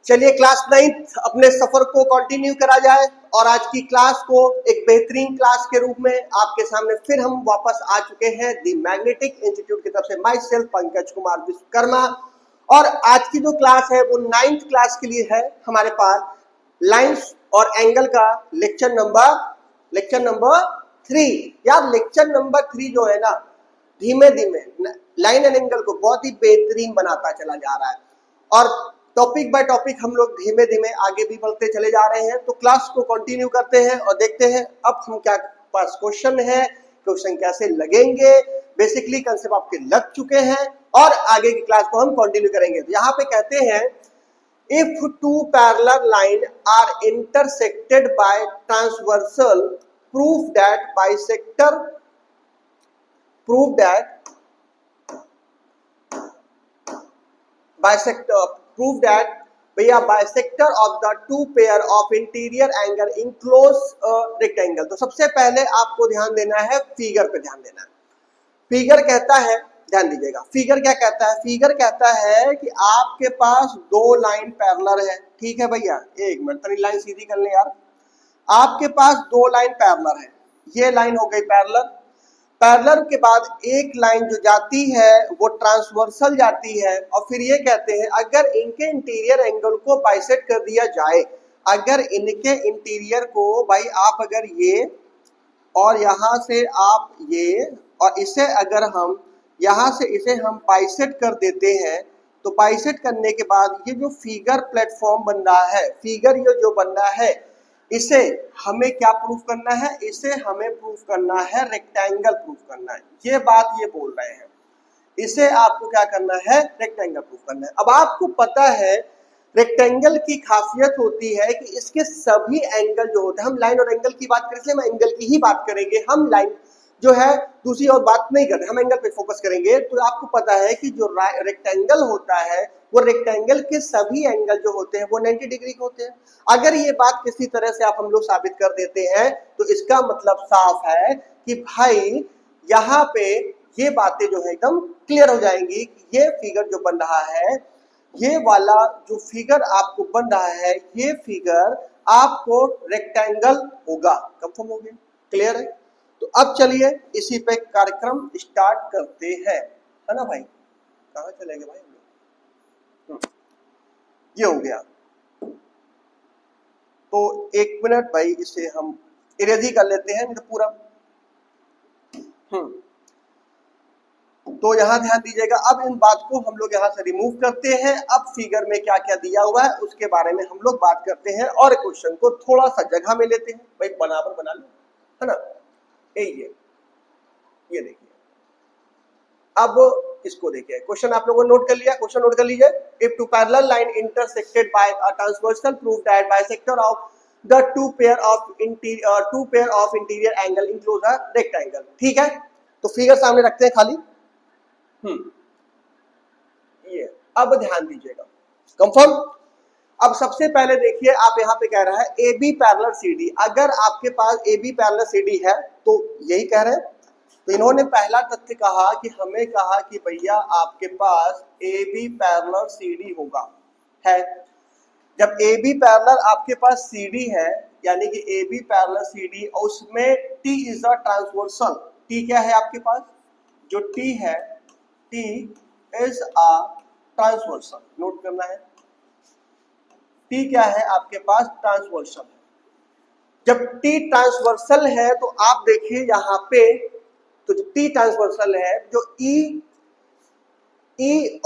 चलिए class 9th अपने सफर को कंटिन्यू करा जाए और आज की क्लास को एक बेहतरीन क्लास के रूप में आपके सामने फिर हम वापस आ चुके हैं दी मैग्नेटिक इंस्टीट्यूट की तरफ से। My self Pankaj Kumar Vishwakarma. और आज की जो क्लास है वो 9th क्लास के लिए है। हमारे पास लाइंस और एंगल का लेक्चर नंबर 3। यार लेक्चर नंबर 3 जो है ना, धीमे धीमे लाइन एंड एंगल को बहुत ही बेहतरीन बनाता चला जा रहा है और टॉपिक बाय टॉपिक हम लोग धीमे धीमे आगे भी बढ़ते चले जा रहे हैं। तो क्लास को कंटिन्यू करते हैं और देखते हैं अब हम क्या पास क्वेश्चन है, क्वेश्चन कैसे लगेंगे, बेसिकली कंसेप्ट आपके लग चुके हैं और आगे की क्लास को हम कंटिन्यू करेंगे। तो यहाँ पे कहते हैं if two parallel line are intersected by transversal proof that भैया bisector of the two pair of interior angle enclose rectangle. तो सबसे पहले आपको ध्यान देना है, फिगर पे ध्यान देना है। फिगर कहता है, ध्यान दीजिएगा, फिगर क्या कहता है? फिगर कहता है कि आपके पास दो लाइन पैरेलल है। ठीक है भैया, एक मिनट तनी लाइन सीधी कर ले यार। आपके पास दो लाइन पैरेलल है, ये लाइन हो गई पैरेलल। पैरेलल के बाद एक लाइन जो जाती है वो ट्रांसवर्सल जाती है और फिर ये कहते हैं अगर इनके इंटीरियर एंगल को बाइसेक्ट कर दिया जाए, अगर इनके इंटीरियर को भाई आप अगर ये और यहाँ से आप ये और इसे अगर हम यहाँ से इसे हम बाइसेक्ट कर देते हैं तो बाइसेक्ट करने के बाद ये जो फिगर प्लेटफॉर्म बन रहा है, फिगर ये जो बन रहा है, इसे हमें क्या प्रूफ करना है? इसे हमें प्रूफ करना है रेक्टेंगल प्रूफ करना है। ये बात ये बोल रहे हैं, इसे आपको क्या करना है? रेक्टेंगल प्रूफ करना है। अब आपको पता है रेक्टेंगल की खासियत होती है कि इसके सभी एंगल जो होते हैं, हम लाइन और एंगल की बात करें इसलिए हम एंगल की ही बात करेंगे, हम लाइन जो है दूसरी और बात नहीं करते, हम एंगल पे फोकस करेंगे। तो आपको पता है कि जो रेक्टेंगल होता है वो रेक्टेंगल के सभी एंगल जो होते हैं वो 90 डिग्री के होते हैं। अगर ये बात किसी तरह से आप हम लोग साबित कर देते हैं तो इसका मतलब साफ है कि भाई यहाँ पे ये बातें जो है एकदम क्लियर हो जाएंगी कि ये फिगर जो बन रहा है, ये वाला जो फिगर आपको बन रहा है, ये फिगर आपको रेक्टेंगल होगा। कंफर्म हो गया? क्लियर है? तो अब चलिए इसी पे कार्यक्रम स्टार्ट करते हैं, है ना भाई? कहाँ चले गए भाई? ये हो गया। तो एक मिनट भाई, इसे हम इरेज ही कर लेते हैं, नहीं तो पूरा तो यहाँ ध्यान दीजिएगा। अब इन बात को हम लोग यहाँ से रिमूव करते हैं। अब फिगर में क्या क्या दिया हुआ है उसके बारे में हम लोग बात करते हैं और क्वेश्चन को थोड़ा सा जगह में लेते हैं। भाई बराबर बना लो, है ना? ये देखिए, अब इसको देखिए, क्वेश्चन आप लोगों ने नोट कर लिया? क्वेश्चन नोट कर लीजिए। If two parallel line intersected by a transversal proof that bisector of the two pair of interior angle enclose a rectangle. ठीक है, तो फिगर सामने रखते हैं खाली। ये अब ध्यान दीजिएगा, कंफर्म। अब सबसे पहले देखिए, आप यहाँ पे कह रहा है A B parallel C D. अगर आपके पास A B parallel C D है तो यही कह रहे हैं। तो इन्होंने पहला तथ्य कहा कि हमें कहा कि भैया आपके पास A B parallel C D होगा, है। जब ए बी पैरेलल आपके पास सी डी है, यानी कि A B parallel C D, और उसमें T is a transversal. T क्या है आपके पास? जो टी है, T is a transversal. Note करना है, टी क्या है आपके पास? ट्रांसवर्सल। जब टी ट्रांसवर्सल है तो आप देखिए यहाँ पे, तो जो टी ट्रांसवर्सल है, जो ई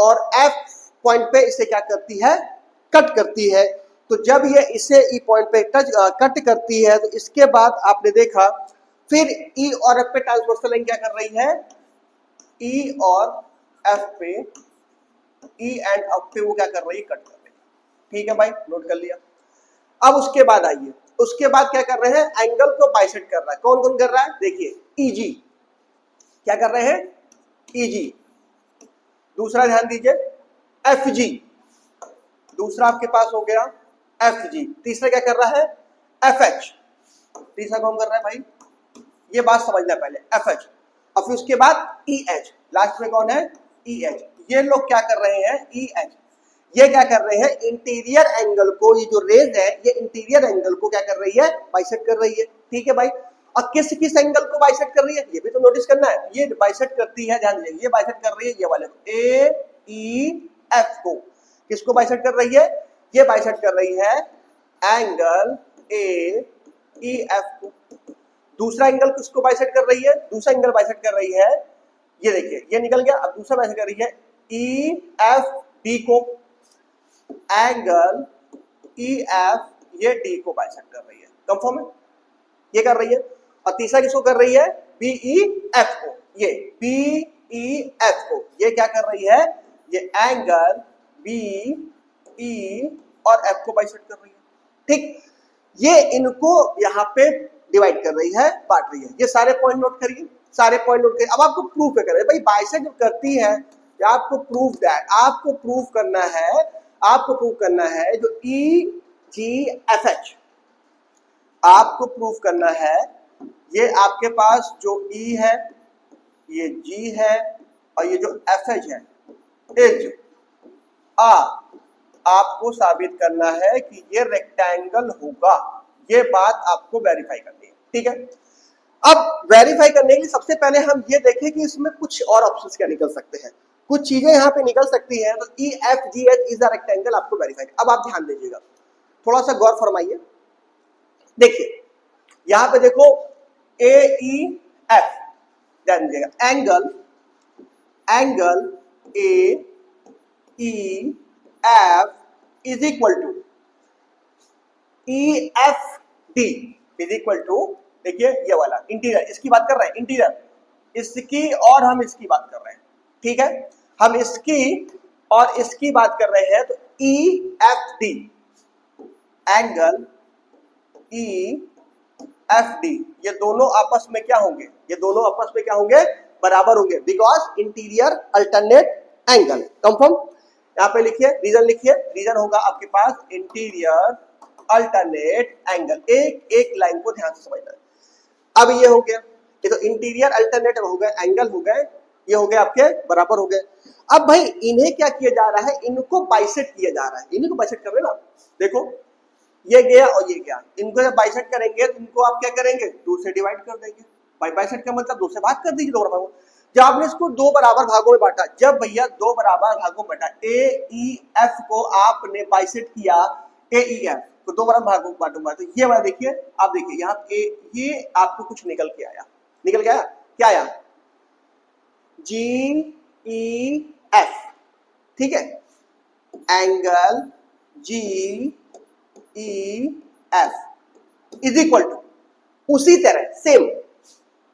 और एफ पॉइंट पे इसे क्या करती है? कट करती है। तो जब ये इसे ई पॉइंट पे कट करती है तो इसके बाद आपने देखा फिर ई और एफ पे ट्रांसवर्सल लाइन क्या कर रही है? ई और एफ पे, ई एंड एफ पे वो क्या कर रही है? कट कर रही है। ठीक है भाई, नोट कर लिया। अब उसके बाद आइए, उसके बाद क्या कर रहे हैं? एंगल को बाइसेक्ट कर रहा है। कौन कौन कर रहा है? देखिए, ईजी क्या कर रहे हैं? ईजी। दूसरा ध्यान दीजिए, एफ जी। दूसरा आपके पास हो गया एफ जी। तीसरा क्या कर रहा है? F H. तीसरा कौन कर रहा है भाई? ये बात समझना पहले, एफ एच। और फिर उसके बाद ई एच। लास्ट में कौन है? E H. ये लोग क्या कर रहे हैं? E H. ये क्या कर रहे हैं, इंटीरियर एंगल को, ये जो रेज है ये इंटीरियर एंगल को क्या कर रही है, बाइसेक्ट कर रही है। ठीक है भाई, और किस किस एंगल को बाइसेक्ट कर रही है ये भी तो नोटिस करना है। ये बाइसेक्ट करती है, ध्यान दीजिए, ये बाइसेक्ट कर रही है ये वाले ए ई एफ को। किसको बाइसेक्ट कर रही है, ये बाइसेक्ट कर रही है एंगल ए ई एफ को। दूसरा एंगल किसको बाइसेक्ट कर रही है, दूसरा एंगल बाइसेक्ट कर रही है, ये देखिए ये निकल गया। अब दूसरा बाइसेक्ट कर रही है ई एफ डी को, एंगल ई एफ ये डी को बाइसेक्ट कर रही है। कंफर्म है, ये कर रही है। और तीसरा किसको कर रही है, बी ई एफ को, ये बी ई एफ को, ये क्या कर रही है, ये एंगल बी ई और एफ को बाइसेक्ट कर रही है। ठीक, ये इनको यहाँ पे डिवाइड कर रही है, बांट रही है। ये सारे पॉइंट नोट करिए, सारे पॉइंट नोट करिए। अब आपको प्रूफ करें भाई, बाइसेक्ट जब करती है, आपको प्रूफ दैट, आपको प्रूफ करना है, आपको प्रूफ करना है जो ई जी एफ एच, आपको प्रूफ करना है, ये आपके पास जो ई है, ये जी है, और ये जो एफ एच है, इज आपको साबित करना है कि ये रेक्टेंगल होगा। ये बात आपको वेरीफाई करनी है। ठीक है, अब वेरीफाई करने के लिए सबसे पहले हम ये देखें कि इसमें कुछ और ऑप्शंस क्या निकल सकते हैं, कुछ चीजें यहाँ पे निकल सकती हैं। तो E F G H is a rectangle, आपको वेरीफाई। अब आप ध्यान दीजिएगा, थोड़ा सा गौर फरमाइए। देखिए यहाँ पे देखो ए ई एफ, ध्यान दीजिएगा, angle angle A E F is equal to E F D is equal to, देखिए ये वाला इंटीरियर, इसकी बात कर रहे हैं, इंटीरियर इसकी और हम इसकी बात कर रहे हैं। ठीक है, हम इसकी और इसकी बात कर रहे हैं। तो ई F D, angle E F D, ये दोनों आपस में क्या होंगे, ये दोनों आपस में क्या होंगे, बराबर होंगे, because interior alternate angle. Confirm, यहाँ पे लिखिए, रीजन लिखिए, रीजन होगा आपके पास इंटीरियर अल्टरनेट एंगल। एक एक लाइन को ध्यान से समझना है। अब ये हो गया, ये तो इंटीरियर अल्टरनेट हो गए, एंगल हो गए, ये हो गए आपके बराबर हो गए। अब भाई इन्हें क्या किया जा रहा है, इनको बाइसेक्ट किया जा रहा है, इन्हीं को बाइसेक्ट कर रहे हैं ना। देखो ये गया और ये गया, इनको जब बाइसेक्ट करेंगे तो इनको आप क्या करेंगे, 2 से डिवाइड कर देंगे। बाइसेक्ट का मतलब 2 से भाग कर दीजिए, 2 भागों। जब आपने इसको 2 बराबर भागों में बांटा, जब भैया 2 बराबर भागों में बांटा, ए ई एफ को आपने बाइसेक्ट किया, ए ई एफ को 2 बराबर भागों में बांटूंगा, तो ये वाला देखिए, आप देखिए यहाँ ये आपको कुछ निकल के आया, निकल के आया, क्या आया, जी ई एफ। ठीक है, angle G E F is equal to, उसी तरह सेम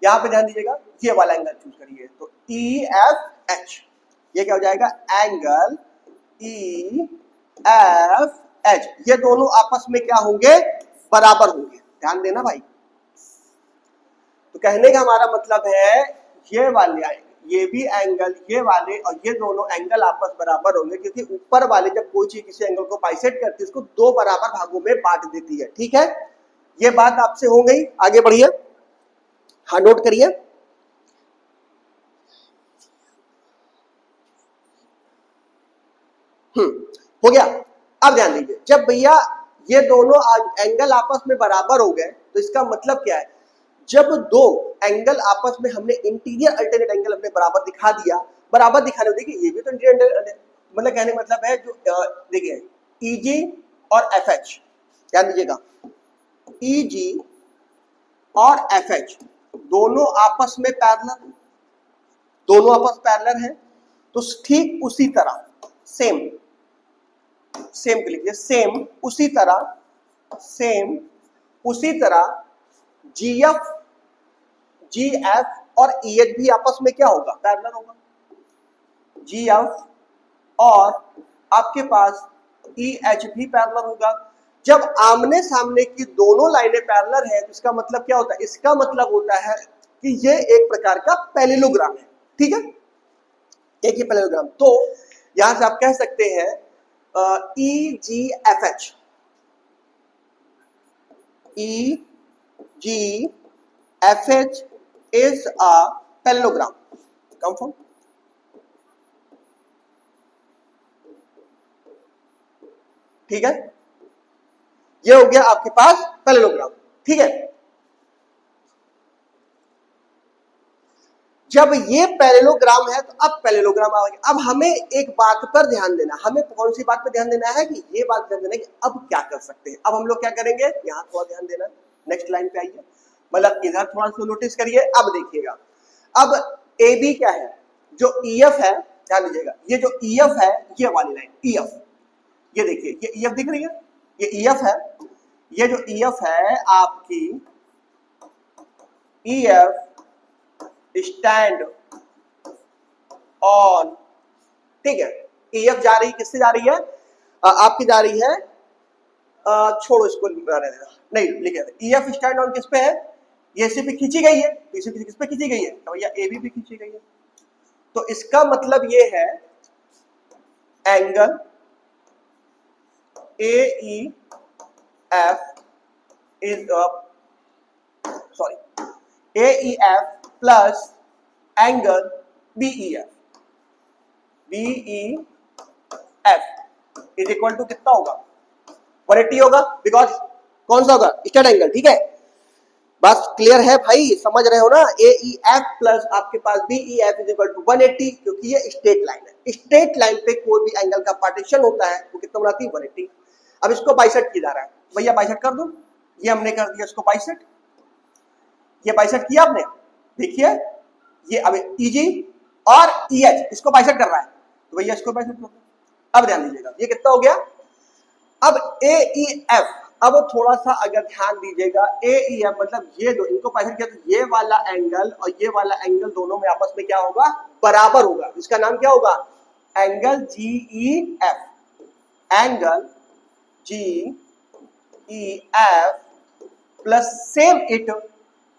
यहां पे ध्यान दीजिएगा, ये वाला एंगल चूज करिए, तो ई एफ एच, ये क्या हो जाएगा, एंगल ई एफ एच, ये दोनों आपस में क्या होंगे, बराबर होंगे। ध्यान देना भाई, तो कहने का हमारा मतलब है ये वाले, ये भी एंगल, ये वाले और ये दोनों एंगल आपस बराबर होंगे, क्योंकि ऊपर वाले जब कोई चीज किसी एंगल को बाइसेक्ट करती है, इसको 2 बराबर भागों में बांट देती है। ठीक है, ये बात आपसे हो गई, आगे बढ़िए, हाँ नोट करिए। हो गया। अब ध्यान दीजिए, जब भैया ये दोनों एंगल आपस में बराबर हो गए, तो इसका मतलब क्या है, जब 2 एंगल आपस में हमने इंटीरियर अल्टरनेट एंगल हमने बराबर दिखा दिया, बराबर दिखाने, देखिए ये भी तो इंटीरियर, मतलब कहने मतलब है, जो देखिए ईजी और एफ एच, ध्यान दीजिएगा, ईजी और एफ एच दोनों आपस में पैरेलल, दोनों आपस पैरेलल है। तो ठीक उसी तरह सेम के लिखिए, सेम उसी तरह जी एफ और ई एच भी आपस में क्या होगा, पैरेलल होगा। जी एफ और आपके पास ई एच भी पैरेलल होगा। जब आमने सामने की दोनों लाइनें पैरेलल है, तो इसका मतलब क्या होता है, इसका मतलब होता है कि ये एक प्रकार का पैरेललोग्राम है। ठीक है, एक ही पैरेललोग्राम। तो यहां से आप कह सकते हैं E G F H, E G F H is a parallelogram. Confirm, ठीक है, ये हो गया आपके पास पैरेललोग्राम। ठीक है, जब ये पैरेललोग्राम है तो अब पैरेललोग्राम आ गया। अब हमें एक बात पर ध्यान देना, हमें कौन सी बात पर ध्यान देना है कि ये बात ध्यान देना है कि अब क्या कर सकते हैं। अब हम लोग क्या करेंगे, यहां थोड़ा ध्यान देना, नेक्स्ट लाइन पे आइए, मतलब इधर थोड़ा सा नोटिस करिए। अब देखिएगा, अब ए बी क्या है, जो EF है, ध्यान दीजिएगा, ये जो EF है, ये वाली लाइन EF, ये देखिए, ये EF दिख रही है, ये EF है, ये जो EF है आपकी EF स्टैंड ऑन, ठीक है, EF जा रही, किससे जा रही है, आपकी जा रही है, छोड़ो इसको, नहीं लिखे, EF स्टैंड ऑन किस पे है, ये इसी पे खींची गई है, तो इसी किस पे खींची गई है, तो भैया AB पे खींची गई है। तो इसका मतलब ये है angle AEF is AEF plus angle BEF is equal to कितना होगा, 180 होगा, बिकॉज कौन सा होगा, स्ट्रेट एंगल। ठीक है, बस क्लियर है भाई, समझ रहे हो ना, AEF प्लस आपके पास BEF इज इक्वल टू 180, क्योंकि ये स्ट्रेट लाइन है, स्ट्रेट लाइन पे कोई भी एंगल का पार्टीशन होता है वो कितना बनाती है, 180। अब इसको बाइसेक्ट किया जा रहा है, भैया बाइसेक्ट कर दो, ये हमने कर दिया इसको बाइसेक्ट, ये बाइसेक्ट किया आपने, देखिए ये अब EG और EH इसको बाइसेक्ट कर रहा है, तो भैया इसको बाइसेक्ट कर दो। अब ध्यान दीजिएगा, ये कितना हो गया, अब AEF, अब थोड़ा सा अगर ध्यान दीजिएगा, AEF मतलब ये दो, इनको बाइसेक्ट किया तो ये वाला एंगल और ये वाला एंगल दोनों में आपस में क्या होगा, बराबर होगा, इसका नाम क्या होगा, angle GEF, angle GEF plus same it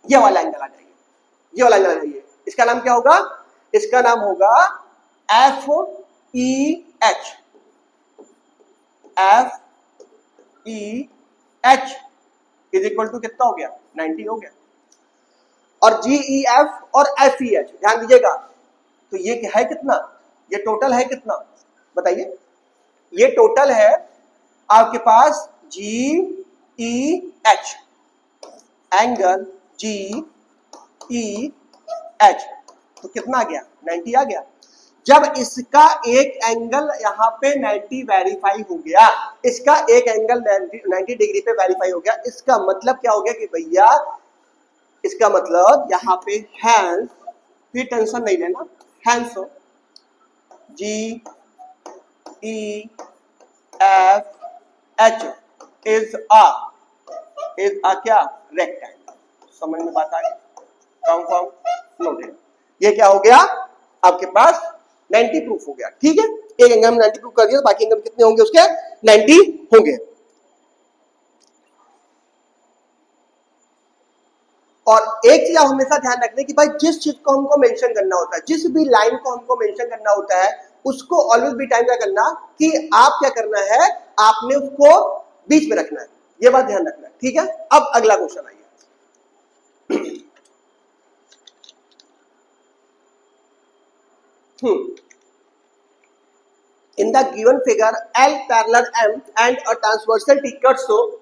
ये वाला एंगल आ जाइए, ये वाला एंगल आ जाइए, इसका नाम क्या होगा, इसका नाम होगा FEH, FEH is equal to कितना हो गया, 90 हो गया। और GEF और FEH ध्यान दीजिएगा, तो ये क्या है, कितना, ये टोटल है कितना, बताइए, ये टोटल है आपके पास GEH, एंगल GEH, तो कितना आ गया, 90 आ गया। जब इसका एक एंगल यहाँ पे 90 वेरीफाई हो गया, इसका एक एंगल 90 डिग्री पे वेरीफाई हो गया, इसका मतलब क्या हो गया कि भैया, इसका मतलब यहाँ पे हैंस, फिर टेंशन नहीं लेना, हैंस GEF इज अ क्या, रेक्टेंगल। समझ में बात आ गई, कंफर्म नोटेड, ये क्या हो गया आपके पास 90 प्रूफ हो गया। ठीक है, एक एंगल में 90 प्रूफ कर दिया, बाकी एंगल कितने होंगे उसके, 90 होंगे। और एक चीज आप हमेशा ध्यान रखना कि भाई जिस चीज को हमको मेंशन करना होता है, जिस भी लाइन को हमको मेंशन करना होता है, उसको ऑलवेज भी टाइम क्या करना कि आप क्या करना है, आपने उसको बीच में रखना है, ये बात ध्यान रखना है। ठीक है, अब अगला क्वेश्चन आइए, in the given figure L parallel M and a transversal T cut, so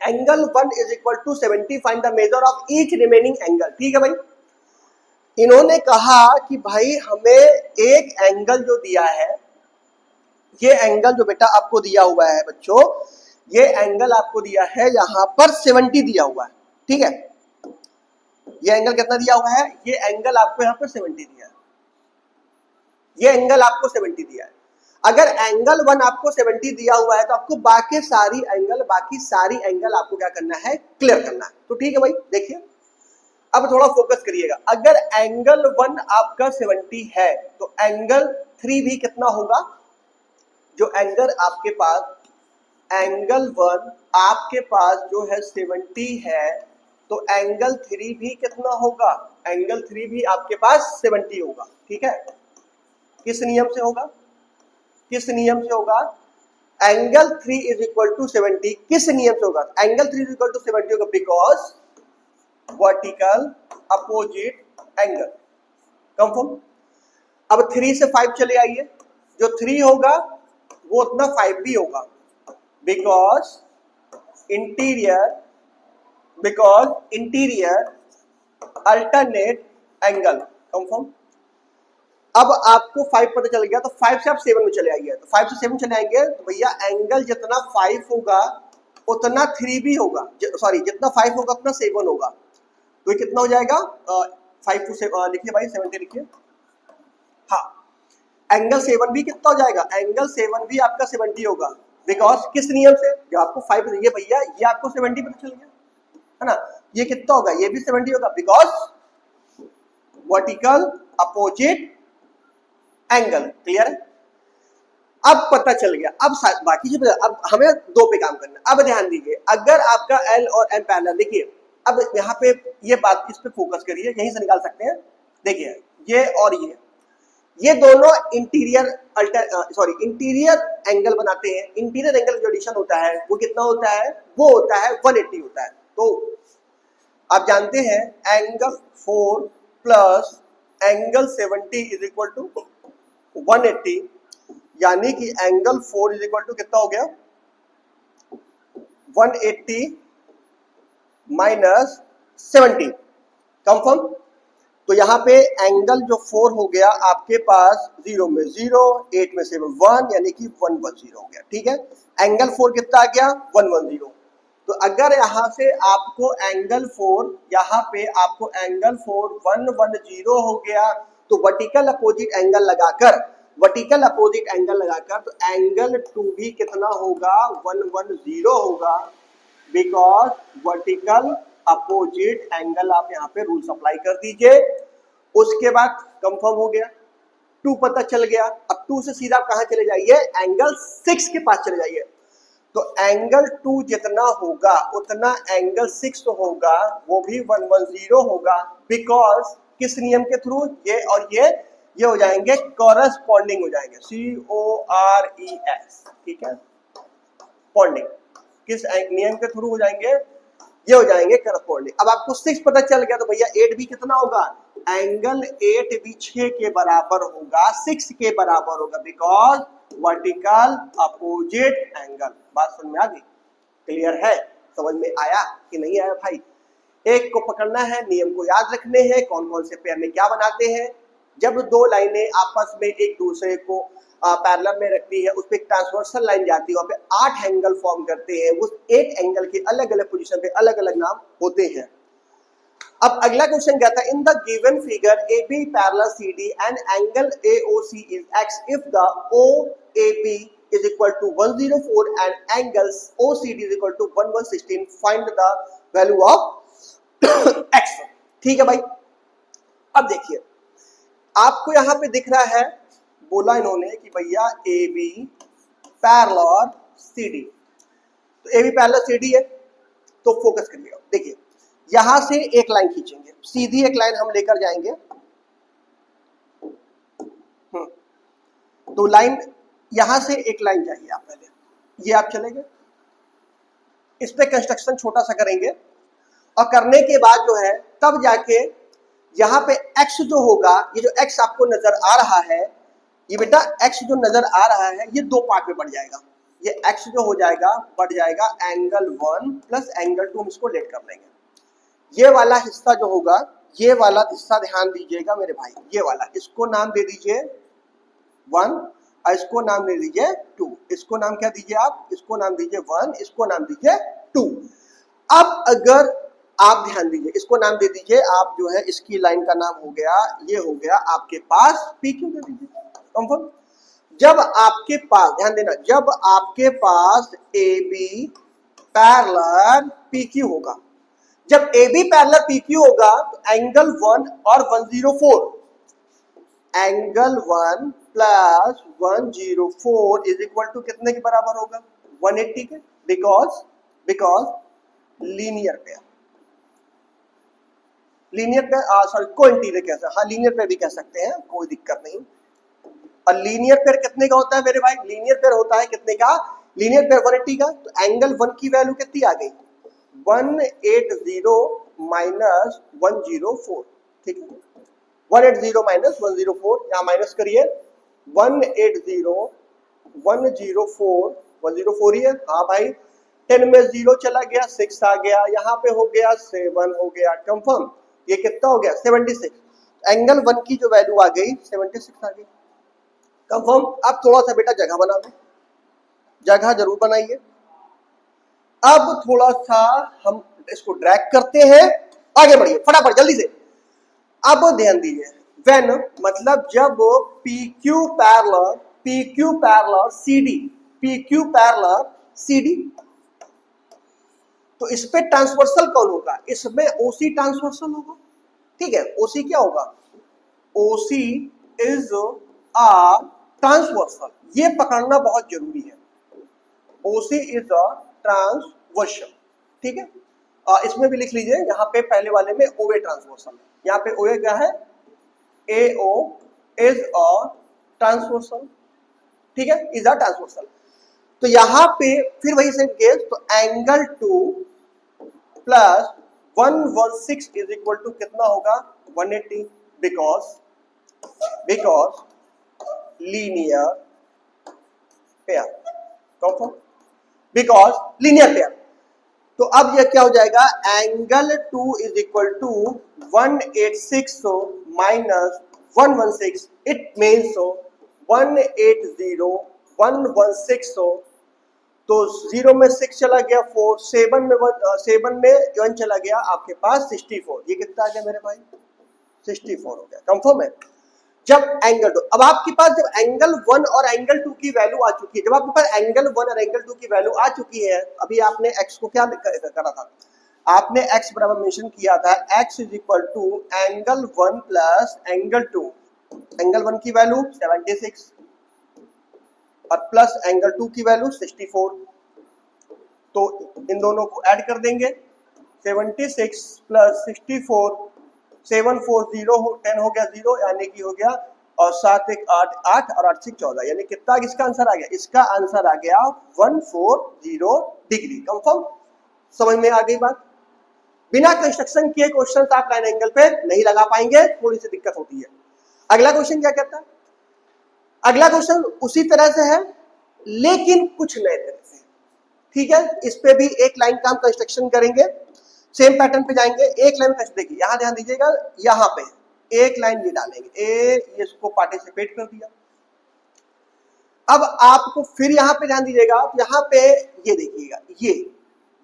angle 1 is equal to 70, find the measure of each remaining angle। ठीक है भाई, इन्होंने कहा कि भाई हमें एक एंगल जो दिया है, ये एंगल जो बेटा आपको दिया हुआ है बच्चों, ये एंगल आपको दिया है यहाँ पर 70 दिया हुआ है। ठीक है, ये एंगल कितना दिया हुआ है, ये एंगल आपको यहाँ पर 70 दिया है, ये एंगल आपको 70 दिया है। अगर एंगल 1 आपको 70 दिया हुआ है तो आपको बाकी सारी एंगल आपको क्या करना है, क्लियर करना है। तो ठीक है भाई, देखिए अब थोड़ा फोकस करिएगा, अगर एंगल 1 आपका 70 है तो एंगल 3 भी कितना होगा, जो एंगल आपके पास, एंगल 1 आपके पास जो है 70 है, तो एंगल 3 भी कितना होगा, एंगल 3 भी आपके पास 70 होगा। ठीक है, किस नियम से होगा, किस नियम से होगा, एंगल 3 इज इक्वल टू 70, किस नियम से होगा, एंगल 3 इज इक्वल टू 70 होगा because vertical opposite angle. Confirm. अब 3 से 5 चले आइए, जो 3 होगा वो उतना 5 भी होगा, because interior alternate angle. Confirm. अब आपको 5 पता चल गया, तो 5 से आप 7 में चले आइए। तो 5 से 7 चले आएंगे तो भैया एंगल जितना 5 होगा उतना 3 भी होगा, सॉरी जितना 5 होगा उतना 7 होगा। तो ये कितना हो जाएगा? 5 to 7 लिखिए भाई, 70 लिखिए। हाँ, एंगल 7 भी कितना हो जाएगा? एंगल 7 भी आपका 70 होगा। बिकॉज किस नियम से? जब आपको 5 ये भैया ये आपको 70 पता चल गया है ना। ये कितना होगा? ये भी 70 होगा, because vertical opposite angle. Clear है? अब पता चल गया। अब बाकी चीज, अब हमें 2 पे काम करना। अब ध्यान दीजिए, अगर आपका L और M पैरेलल, देखिए अब यहाँ पे ये बात, इस पे फोकस करिए, यहीं से निकाल सकते हैं। देखिए ये और ये दोनों इंटीरियर एंगल बनाते हैं। इंटीरियर एंगल जो एडिशन होता है वो कितना होता है? वो होता है 180 होता है। तो आप जानते हैं angle 4 plus angle 70 is equal to 180, यानी कि एंगल 4 इज इक्वल टू कितना हो गया? 180 माइनस 70। कंफर्म। तो यहाँ पे एंगल जो 4 हो गया आपके पास 0 में 0, 8 में 7 1, यानी कि 110 हो गया। ठीक है, एंगल 4 कितना आ गया? 110। तो अगर यहाँ से आपको एंगल 4, यहाँ पे आपको एंगल 4 110 हो गया, तो वर्टिकल अपोजिट एंगल लगाकर तो एंगल 2 भी कितना होगा? 110 होगा, बिकॉज वर्टिकल अपोजिट एंगल। आप यहाँ पे रूल अप्लाई कर दीजिए। उसके बाद कंफर्म हो गया, 2 पता चल गया। अब 2 से सीधा आप कहां चले जाइए? एंगल 6 के पास चले जाइए। तो एंगल 2 जितना होगा उतना एंगल 6 होगा, वो भी 110 होगा, बिकॉज किस नियम के थ्रू? ये और ये हो जाएंगे कॉरस्पॉन्डिंग हो जाएंगे, CORES। ठीक है, पॉन्डिंग किस नियम के थ्रू हो जाएंगे? ये हो जाएंगे करस्पॉन्डिंग। अब आपको 6 पता चल गया, तो भैया 8 भी कितना होगा? एंगल 8 भी 6 के बराबर होगा, 6 के बराबर होगा, बिकॉज वर्टिकल अपोजिट एंगल। बात समझ में आ गई? क्लियर है? समझ में आया कि नहीं आया भाई? एक को पकड़ना है, नियम को याद रखने हैं, कौन कौन से पेयर में क्या बनाते हैं। जब 2 लाइनें आपस में एक दूसरे को पैरेलल में रखती है, उस पे एक ट्रांसवर्सल लाइन जाती है, वहां पे 8 एंगल फॉर्म करते हैं। उस एक एंगल के अलग अलग पोजीशन पे अलग अलग नाम होते हैं। अब अगला क्वेश्चन क्या था? In the given figure AB parallel CD and angle AOC is x if the OAB is equal to 104 and angle OCD is equal to 1116, find the value of x। ठीक है भाई, अब देखिए आपको यहां पे दिख रहा है, बोला इन्होंने कि भैया AB पैरेलल CD। तो AB पैरेलल CD है, तो फोकस करिएगा। देखिए यहां से एक लाइन खींचेंगे, सीधी एक लाइन हम लेकर जाएंगे। तो लाइन यहां से एक लाइन चाहिए आप पहले, ये आप चले गए, इस पे कंस्ट्रक्शन छोटा सा करेंगे, और करने के बाद जो है तब जाके यहाँ पे x जो होगा, ये जो x आपको नजर आ रहा है, ये बेटा x जो नजर आ रहा है ये 2 पार्ट में बढ़ जाएगा। ये x जो हो जाएगा बढ़ जाएगा एंगल 1 प्लस एंगल 2, हम इसको लेट कर लेंगे। ये वाला हिस्सा जो होगा, ये वाला हिस्सा ध्यान दीजिएगा मेरे भाई, ये वाला, इसको नाम दे दीजिए 1 और इसको नाम दे दीजिए 2। इसको नाम क्या दीजिए आप? इसको नाम दीजिए 1, इसको नाम दीजिए 2। अब अगर आप ध्यान दीजिए, इसको नाम दे दीजिए आप, जो है इसकी लाइन का नाम हो गया, ये हो गया आपके पास PQ दे दीजिए। कंफर्म। जब आपके पास, ध्यान देना, जब आपके पास AB पैरेलल PQ होगा, जब AB पैरेलल PQ होगा तो एंगल 1 और 104, angle 1 plus 104 is equal to कितने के बराबर होगा? 180 के, because linear pair, sorry co-interior कह सकते हैं, हाँ लीनियर पेयर भी कह सकते हैं, कोई दिक्कत नहीं। और लीनियर पेयर कितने का होता है मेरे भाई? लीनियर पेयर होता है कितने का? लीनियर पेयर 180 का। तो एंगल 1 की वैल्यू कितनी आ गई? 180 माइनस 104। ठीक है, 180 माइनस 104, यहाँ माइनस करिए, 180 104 104 ही है। हाँ भाई 10 में 0 चला गया, 6 आ गया, यहाँ पे हो गया 7 हो गया, कंफर्म। ये कितना हो गया 76। एंगल 1 की जो वैल्यू आ गई 76 आ गई, कंफर्म। अब थोड़ा सा बेटा जगह बना दो, जगह जरूर बनाइए। अब थोड़ा सा हम इसको ड्रैग करते हैं, आगे बढ़िए फटाफट जल्दी से। अब ध्यान दीजिए, व्हेन मतलब जब PQ parallel CD, PQ parallel CD, तो इस पे ट्रांसवर्सल कौन होगा, इसमें OC ट्रांसवर्सल होगा। ठीक है, OC क्या होगा, OC इज अ ट्रांसवर्सल, ये पकड़ना बहुत जरूरी है। OC इज अ ट्रांसवर्सल, ठीक है। इसमें भी लिख लीजिए, यहाँ पे पहले वाले में OA ट्रांसवर्सल, यहाँ पे OA क्या है, AO इज अ ट्रांसवर्सल, ठीक है, इज अ ट्रांसवर्सल। तो यहाँ पे फिर वही सेम केस, तो angle 2 plus 116 is equal to कितना होगा 180, because linear pair, confirm, because linear pair. तो अब ये क्या हो जाएगा, angle 2 is equal to 186 minus 116, it means 180 116, तो 0 में 6 चला गया 4, 7 में 1 चला गया आपके पास 64, ये कितना आ गया मेरे भाई 64 हो गया, कंफर्म है। जब एंगल 2, अब आपके पास जब एंगल 1 और एंगल 2 की वैल्यू आ चुकी है, जब आपके पास एंगल 1 और एंगल 2 की वैल्यू आ चुकी है, अभी आपने x को क्या करा था, आपने x बराबर मेंशन किया था x is equal to angle 1 plus angle 2, angle 1 की वैल्यू 76 और प्लस एंगल 2 की वैल्यू 64, तो इन दोनों को ऐड कर देंगे, 76 प्लस 64, 740 10 हो गया 0, यानी कि हो गया, और 7 1 8 8 और 8 6 14, यानी कितना इसका आंसर आ गया, इसका आंसर आ गया 140 डिग्री, कंफर्म। समझ में आ गई बात। बिना कंस्ट्रक्शन किए क्वेश्चन आप लाइन एंगल पे नहीं लगा पाएंगे, थोड़ी सी दिक्कत होती है। अगला क्वेश्चन क्या कहता है, अगला क्वेश्चन उसी तरह से है लेकिन कुछ नए तरह से, ठीक है। इस पे भी एक लाइन का हम कंस्ट्रक्शन करेंगे, सेम पैटर्न पे जाएंगे, एक लाइन का देखिए, यहां ध्यान दीजिएगा, यहां पे एक लाइन ये डालेंगे, ये इसको पार्टिसिपेट कर दिया। अब आपको फिर यहां पे ध्यान दीजिएगा, यहां पे ये देखिएगा,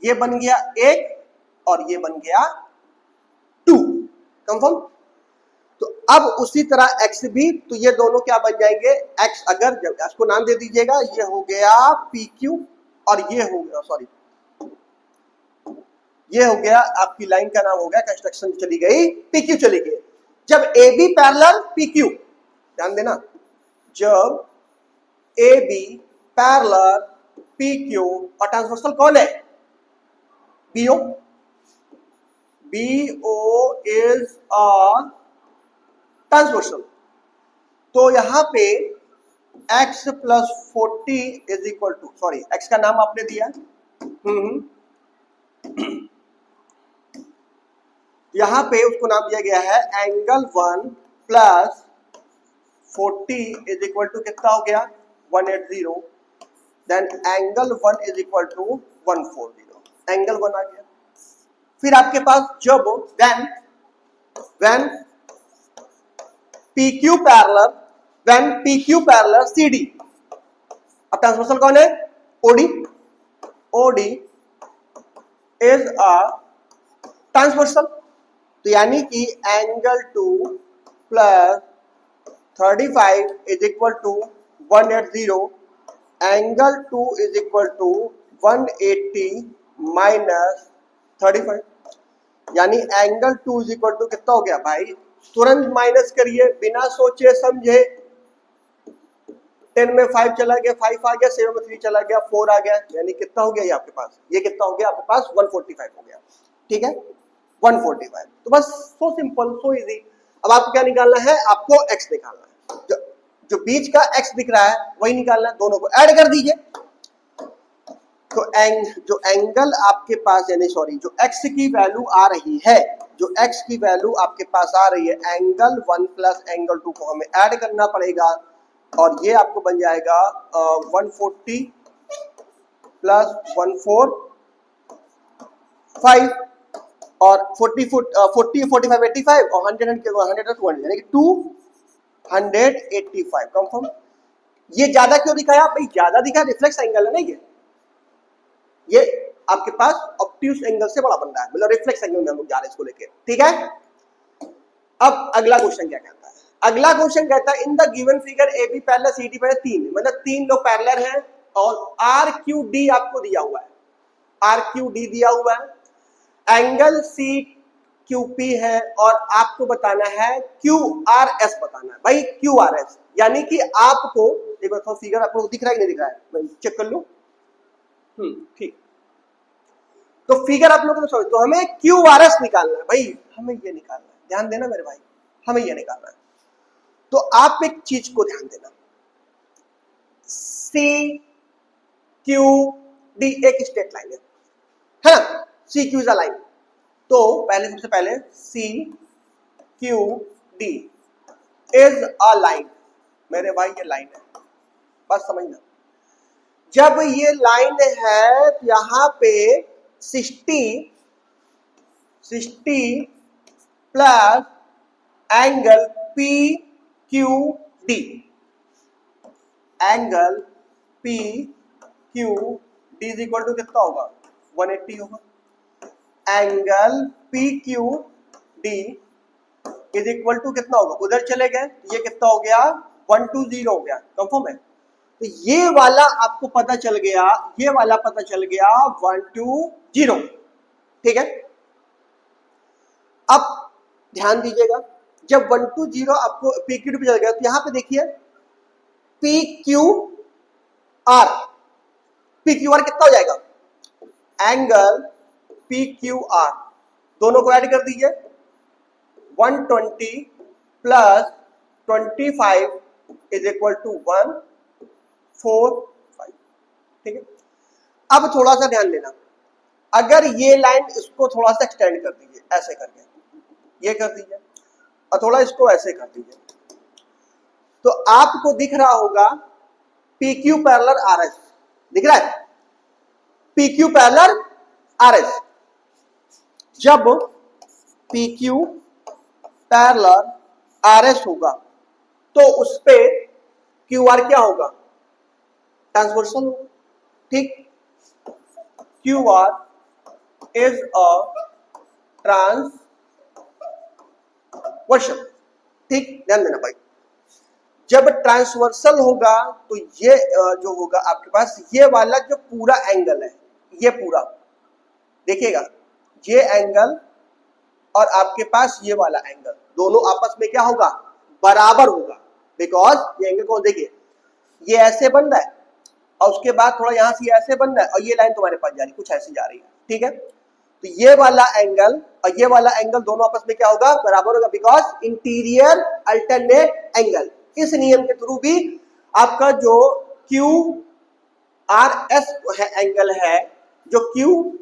ये बन गया 1 और ये बन गया 2, कंफर्म। तो अब उसी तरह x भी, तो ये दोनों क्या बन जाएंगे, x अगर इसको नाम दे दीजिएगा, ये हो गया PQ और ये हो गया, सॉरी ये हो गया आपकी लाइन का नाम हो गया, कंस्ट्रक्शन चली गई PQ चली गई। जब AB पैरेलल PQ, ध्यान देना, जब AB पैरेलल PQ और ट्रांसवर्सल कौन है, BO, BO is a transversal, तो यहां पे x plus 40 is equal to, sorry x का नाम आपने दिया, यहां पे उसको नाम दिया गया है angle 1 plus 40 is equal to कितना हो गया 180, then angle 1 is equal to 140, angle 1 आ गया। फिर आपके पास जब व्हेन PQ पैरेलल CD, अब ट्रांसवर्सल कौन है, OD इज अ ट्रांसवर्सल, तो यानी कि angle 2 plus 35 is equal to 180, angle 2 is equal to 180 minus 35, यानी एंगल 2 इज इक्वल टू कितना हो गया भाई, तुरंत माइनस करिए बिना सोचे समझे, 10 में 5 चला गया 5 आ गया, 7 में 3 चला गया 4 आ गया, यानी कितना हो गया ये आपके पास, ये कितना हो गया आपके पास 145 हो गया, ठीक है 145। तो बस सो सिंपल सो इजी। अब आपको क्या निकालना है, आपको x निकालना है, जो बीच का x दिख रहा है वही निकालना है, दोनों को ऐड कर दीजिए। तो जो एंगल आपके पास, यानी सॉरी जो x की वैल्यू आ रही है, जो x की वैल्यू आपके पास आ रही है, एंगल 1 प्लस एंगल 2 को हमें ऐड करना पड़ेगा, और ये आपको बन जाएगा 140 प्लस 145 और 40 45 85 और 100 200 यानी कि 285 कंफर्म। ये ज्यादा क्यों दिखाया भाई? ज्यादा दिखा रिफ्लेक्स एंगल है ना, ये आपके पास ऑब्ट्यूज एंगल से बड़ा बन रहा है, मतलब रिफ्लेक्स एंगल में हम लोग जा रहे हैं इसको लेके, ठीक है। अब अगला क्वेश्चन क्या कहता है? अगला क्वेश्चन कहता है in the given figure A B parallel C D parallel, तीन मतलब तीन लोग पैरेलल हैं और आर क्यू डी आपको दिया हुआ है, आर क्यू डी दिया हुआ है, एंगल सी क्यू पी है और आपको बताना है क्यू आर एस बताना है। भाई क्यू आर एस यानी कि आपको एक बार फिगर आपको दिख रहा है कि नहीं दिख रहा है, मैं चेक कर लूं। ठीक, तो फिगर आप लोगों को समझ, तो हमें क्यू आर एस निकालना है भाई, हमें ये निकालना है, ध्यान देना मेरे भाई, हमें ये निकालना है। तो आप एक चीज को ध्यान देना, सी क्यू डी एक स्ट्रेट लाइन है ना, C Q is a line. तो पहले सबसे पहले C Q D is a line, मेरे भाई ये लाइन है, बस समझना। जब ये लाइन है तो यहां पे 60 plus angle P Q D, angle P Q D is equal to कितना होगा? 180 होगा। Angle P Q D is equal to कितना होगा? उधर चले गए, ये कितना हो गया? 120 हो गया, कंफर्म है। तो ये वाला आपको पता चल गया, ये वाला पता चल गया 120, ठीक है। अब ध्यान दीजिएगा, जब 120 आपको पी क्यू डी पे चल गया तो यहां पे देखिए P Q R, P Q R कितना हो जाएगा? एंगल पी क्यू आर दोनों को ऐड कर दीजिए, 120 प्लस 25 इज इक्वल टू 145, ठीक है। अब थोड़ा सा ध्यान देना, अगर ये लाइन इसको थोड़ा सा एक्सटेंड कर दीजिए, ऐसे करके ये कर दीजिए और थोड़ा इसको ऐसे कर दीजिए, तो आपको दिख रहा होगा P Q parallel R S, दिख रहा है P Q parallel R S. जब P Q parallel R S होगा तो उस पे क्यू आर क्या होगा? ट्रांसवर्सल होगा, ठीक। Q R is a transversal, ठीक, ध्यान देना भाई। जब ट्रांसवर्सल होगा तो ये जो होगा आपके पास, ये वाला जो पूरा एंगल है, ये पूरा देखिएगा, ये एंगल और आपके पास ये वाला एंगल दोनों आपस में क्या होगा? बराबर होगा, बिकॉज ये एंगल को देखिए, ये ऐसे बन रहा है और उसके बाद थोड़ा यहां से ऐसे बन रहा है और ये लाइन तुम्हारे पास जा रही है, कुछ ऐसे जा रही है, ठीक है। तो ये वाला एंगल और ये वाला एंगल दोनों आपस में क्या होगा? बराबर होगा, बिकॉज इंटीरियर अल्टरनेट एंगल। इस नियम के थ्रू भी आपका जो क्यू आर एस एंगल है, जो क्यू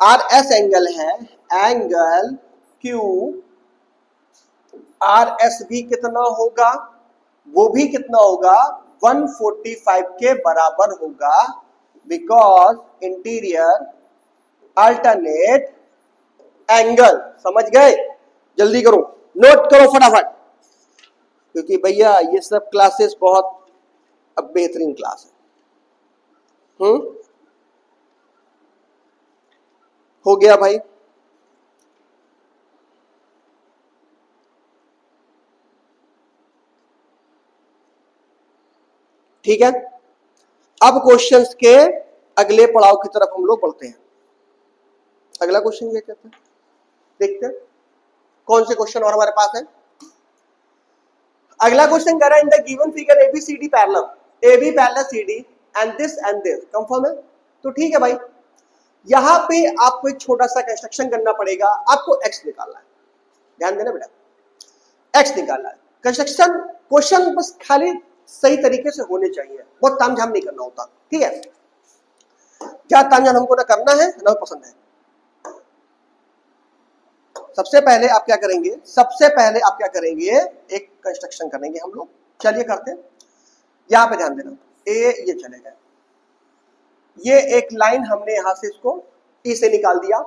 आर एस एंगल है, एंगल क्यू आर एस भी कितना होगा? वो भी कितना होगा? 145 के बराबर होगा, बिकॉज इंटीरियर अल्टरनेट एंगल। समझ गए? जल्दी करो, नोट करो फटाफट, क्योंकि भैया ये सब क्लासेस बहुत अब बेहतरीन क्लास है। हो गया भाई? ठीक है। अब क्वेश्चंस के अगले पड़ाव की तरफ हम लोग बढ़ते हैं। अगला क्वेश्चन क्या कहते हैं, देखते हैं कौन से क्वेश्चन और हमारे पास है। अगला क्वेश्चन कह रहा है in the given figure ABCD parallel, AB parallel CD and this confirm है। तो ठीक है भाई, यहां पे आपको एक छोटा सा कंस्ट्रक्शन करना पड़ेगा, आपको एक्स निकालना है, ध्यान देना बेटा, एक्स निकालना है। कंस्ट्रक्शन क्वेश्चन बस खाली सही तरीके से होने चाहिए, बहुत तामझाम नहीं करना होता, ठीक है। क्या तामझाम हमको ना करना है ना पसंद है। सबसे पहले आप क्या करेंगे, सबसे पहले आप क्या करेंगे, एक कंस्ट्रक्शन करेंगे हम लोग। चलिए करते हैं। यहां पे ध्यान देना, ए ये चले गए, ये एक लाइन हमने यहां से इसको ई से निकाल दिया,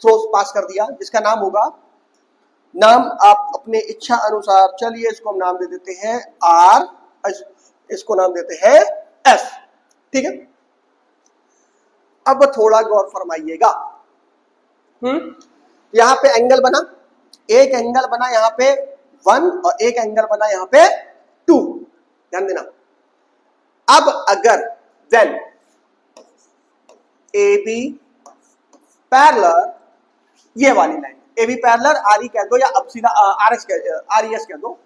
थ्रो पास कर दिया, जिसका नाम होगा, नाम आप अपने इच्छा अनुसार, चलिए इसको हम नाम दे देते हैं आर, इसको नाम देते हैं एस, ठीक है। अब थोड़ा गौर फरमाइएगा, यहां पे एंगल बना, एक एंगल बना यहां पे 1 और एक एंगल बना यहां पे 2, ध्यान देना। अब अगर व्हेन ए बी पैरेलल, ये वाली line A B parallel R E कह दो या अब सीधा R S R E S कह दो,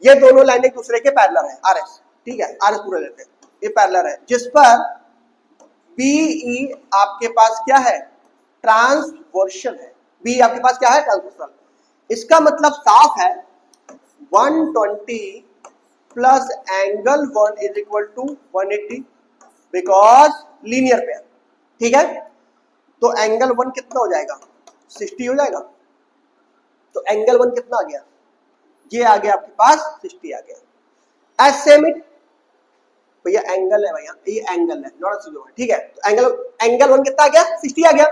ये दोनों लाइन एक दूसरे के पैरेलल है, आर एस, ठीक है, आर एस पूरा लेते हैं, ये पैरेलल है, जिस पर बी ई आपके पास क्या है, ट्रांसवर्सल है, बी आपके पास क्या है, ट्रांसवर्सल। इसका मतलब साफ है 120 plus angle 1 is equal to 180 because linear pair, ठीक है। तो एंगल 1 कितना हो जाएगा, 60 हो जाएगा। तो एंगल 1 कितना आ गया, ये आ गया आपके पास 60 आ गया। एज सेम इट, भैया एंगल है भैया, ये एंगल है, नॉट जीरो है, ठीक है। तो एंगल 1 कितना आ गया, 60 आ गया।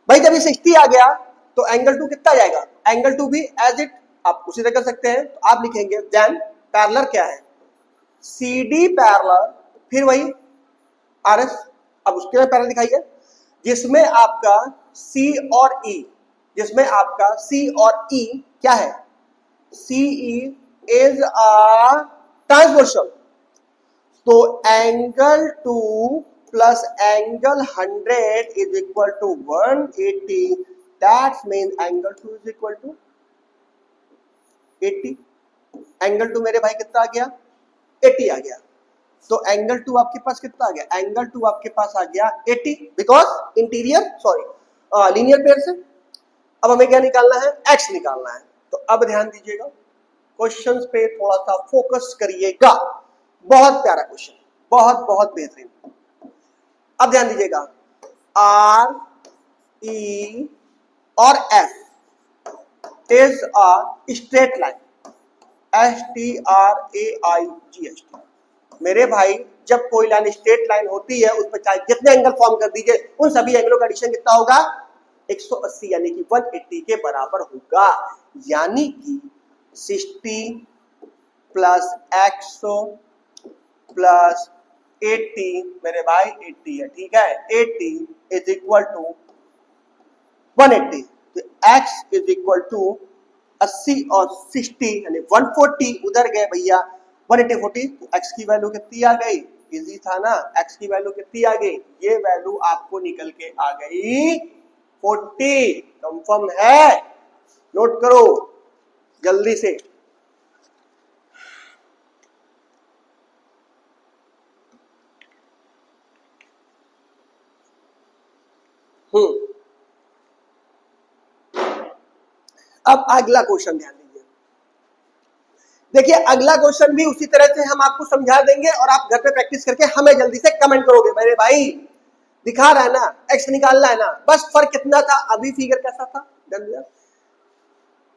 भाई जब ये 60 आ गया तो एंगल 2 कितना आ जाएगा, एंगल 2 भी एज इट आप उसी तरह कर सकते हैं। तो आप लिखेंगे देन पैरेलल क्या है, सी डी पैरेलल, फिर वही आर एस, अब उसके में पैरेलल दिखाइए, जिसमें आपका सी और ई, जिसमें आपका सी और ई क्या है, C E is a transversal. तो angle 2 plus angle 100 is equal to 180, that mean angle 2 is equal to 80। Angle 2 मेरे भाई कितना आ गया, 80 आ गया। तो एंगल 2 आपके पास कितना आ गया, एंगल 2 आपके पास आ गया 80 because interior sorry linear pair से। अब हमें क्या निकालना है, एक्स निकालना है। तो अब ध्यान दीजिएगा, क्वेश्चंस पे थोड़ा सा फोकस करिएगा, बहुत प्यारा क्वेश्चन, बहुत बहुत बेहतरीन। अब ध्यान दीजिएगा, आर ई और F is a straight line, S T R A I G S T. मेरे भाई जब कोई लाइन स्ट्रेट लाइन होती है, उस पर चाहे जितने एंगल फॉर्म कर दीजिए, उन सभी एंगलों का एडिशन कितना होगा, 180 यानी कि 180 के बराबर होगा। यानी कि 60 प्लस एक्स प्लस 80, मेरे भाई 80 है, ठीक है, 80 इज इक्वल टू 180। तो x इज इक्वल टू 80 और 60 यानी 140 उधर गए भैया, 180 40, तो x की वैल्यू कितनी आ गई, इजी था ना, x की वैल्यू कितनी आ गई, ये वैल्यू आपको निकल के आ गई 40। कंफर्म है, नोट करो जल्दी से। अब अगला क्वेश्चन ध्यान दीजिए, देखिए अगला क्वेश्चन भी उसी तरह से हम आपको समझा देंगे और आप घर पे प्रैक्टिस करके हमें जल्दी से कमेंट करोगे, मेरे भाई दिखा रहा है ना, एक्स निकालना है ना, बस फर्क कितना था, अभी फिगर कैसा था,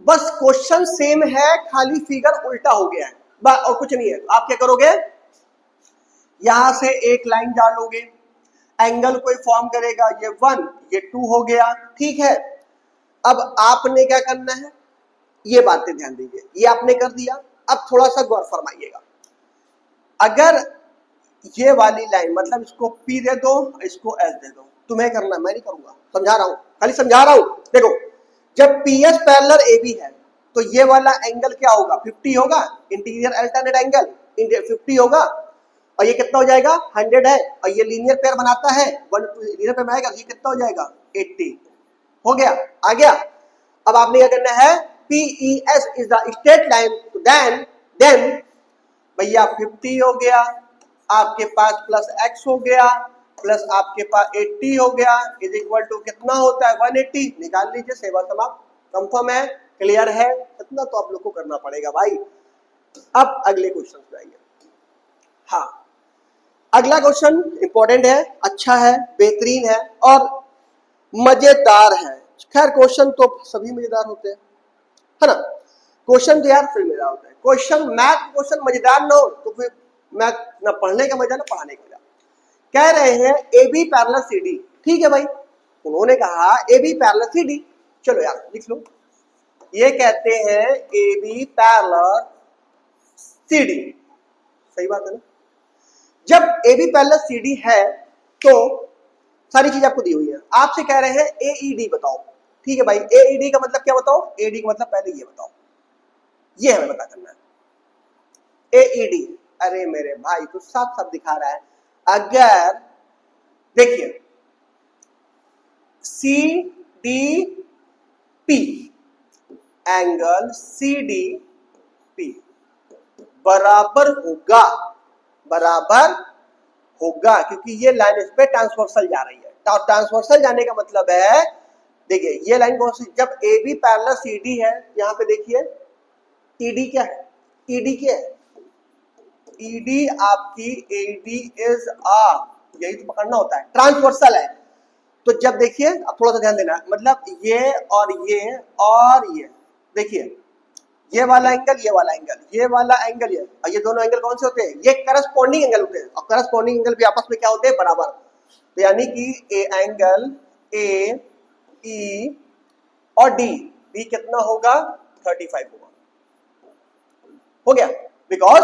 बस क्वेश्चन सेम है, खाली फिगर उल्टा हो गया है, बस और कुछ नहीं है। आप क्या करोगे, यहां से एक लाइन डालोगे, एंगल कोई फॉर्म करेगा, ये 1 ये 2 हो गया, ठीक है। अब आपने क्या करना है, ये बातें ध्यान दीजिए, ये आपने कर दिया। अब थोड़ा सा गौर फरमाइएगा, अगर ये वाली लाइन, मतलब इसको P दे दो, इसको S दे दो, तुम्हें करना, मैं नहीं करूंगा, समझा रहा हूं, खाली समझा रहा हूं। देखो जब PS पैरेलल AB है तो ये वाला एंगल क्या होगा, 50 होगा, इंटीरियर अल्टरनेट एंगल 50 होगा, और ये कितना हो जाएगा 100 है, और ये लीनियर पेयर बनाता है, लीनियर पेयर बनाएगा, ये कितना हो जाएगा 80 हो गया, आ गया। अब आपने क्या करना है, PES is the straight line, तो देन भैया 50 हो गया, आपके पास प्लस x हो गया, प्लस आपके पास 80 हो गया, इज इक्वल टू कितना होता है 180, निकाल लीजिए, सेवा समाप्त। कंफर्म है, क्लियर है, इतना तो आप लोग को करना पड़ेगा भाई। अब अगले क्वेश्चन पे आइए। हाँ, अगला क्वेश्चन इंपॉर्टेंट है, अच्छा है, बेहतरीन है और मजेदार है। खैर क्वेश्चन तो सभी मजेदार होते हैं, है ना, क्वेश्चन तो यार फिर मजेदार होता है। क्वेश्चन मैथ क्वेश्चन मजेदार ना हो तो फिर मैथ ना पढ़ने का मजा ना पढ़ाने का मजा। कह रहे हैं A B parallel C D. ठीक है भाई, उन्होंने कहा A B parallel C D, चलो यार लिख लो। ये कहते हैं A B parallel C D, सही बात है ना। जब A B parallel C D है तो सारी चीज आपको दी हुई है, आपसे कह रहे हैं ए ई डी बताओ। ठीक है भाई, ए ई डी का मतलब क्या बताओ, ए डी का मतलब पहले ये बताओ, ये हमें पता करना है। ए ई डी, अरे मेरे भाई तो साफ साफ दिखा रहा है। अगर देखिए C D P, angle C D P बराबर होगा, बराबर होगा, क्योंकि ये लाइन इस पे ट्रांसवर्सल जा रही है। ट्रांसवर्सल जाने का मतलब है, देखिए ये लाइन कौन सी, जब A B parallel C D है, यहां पे देखिए ईडी क्या है, ईडी क्या है, ईडी आपकी एडी इज आ, यही तो पकड़ना होता है, ट्रांसवर्सल है। तो जब देखिए, अब थोड़ा सा ध्यान देना, मतलब ये और ये और ये, देखिए ये वाला एंगल, ये वाला एंगल, ये वाला एंगल, ये और ये दोनों एंगल कौन से होते हैं, ये करस्पॉन्डिंग एंगल होते हैं, और करस्पॉन्डिंग एंगल भी आपस में क्या होते हैं, बराबर। तो यानी कि ए एंगल ए ई और डी, डी कितना होगा, 35 होगा, हो गया, because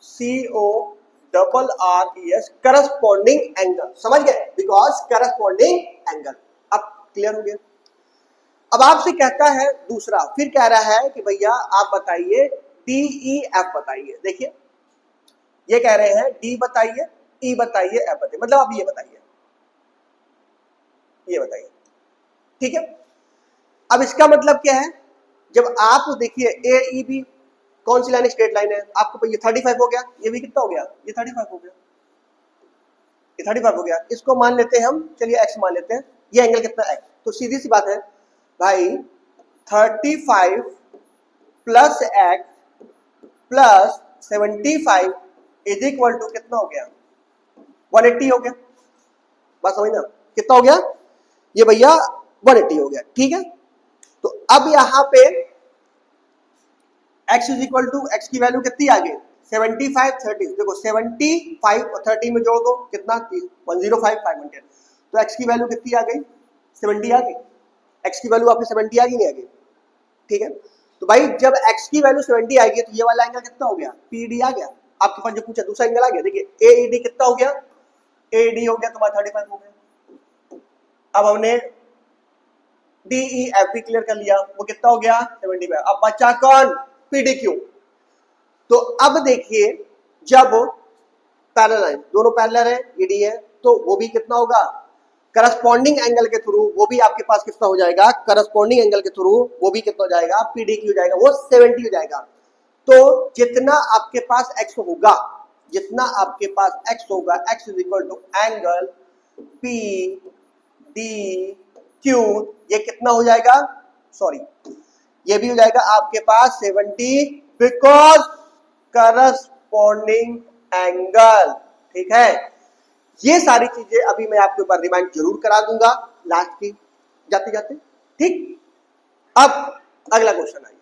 CO double R E S corresponding angle, समझ गए, बिकॉज करस्पॉन्डिंग एंगल। अब क्लियर हो गया। अब आपसे कहता है दूसरा, फिर कह रहा है कि भैया आप बताइए डी ई एफ बताइए। देखिए ये कह रहे हैं डी बताइए, ई बताइए, एफ बताइए, मतलब आप ये बताइए, ये बताइए। ठीक है, अब इसका मतलब क्या है, जब आप देखिए ए ई बी कौन सी लाइन, स्ट्रेट लाइन है, आपको ये 35 हो गया, ये भी कितना हो गया, ये 35 हो गया, ये 35 हो गया। इसको मान लेते हैं हम, चलिए एक्स मान लेते हैं, ये एंगल कितना एक्स, तो सीधी सी बात है भाई 35 plus x plus 75 is equal to कितना हो गया, 180 हो गया। बस समझना कितना हो गया, ये भैया 180 हो गया। ठीक है, तो अब यहां पे x is equal to, x की वैल्यू कितनी आ गई, 75 30, देखो 75 और 30 में जोड़ दो कितना, 105 500, तो x की वैल्यू कितनी आ गई, 70 आ गई, x की वैल्यू आपकी 70 आ गई, नहीं आ गई। ठीक है, तो भाई जब x की वैल्यू 70 आएगी तो ये वाला एंगल कितना हो गया, PD आ गया। आपके पास जो पूछा दूसरा एंगल आ गया, देखिए AED कितना हो गया, AED हो गया तुम्हारा 35 हो गया। अब हमने DEF भी क्लियर कर लिया, वो कितना हो गया 75। अब बचा कौन, PDQ। तो अब देखिए जब पैरेलल लाइन, दोनों पैरेलल है, ED है, तो वो भी कितना होगा, करस्पॉन्डिंग एंगल के थ्रू वो भी आपके पास कितना हो जाएगा, करस्पॉन्डिंग एंगल के थ्रू वो भी कितना हो जाएगा, PDQ हो जाएगा, वो 70 हो जाएगा। तो जितना आपके पास x होगा, जितना आपके पास x होगा, x is equal to angle PDQ, ये कितना हो जाएगा, सॉरी ये भी हो जाएगा आपके पास 70, बिकॉज करस्पॉन्डिंग एंगल। ठीक है, ये सारी चीजें अभी मैं आपके ऊपर रिमाइंड जरूर करा दूंगा लास्ट की जाते जाते। ठीक, अब अगला क्वेश्चन आइए,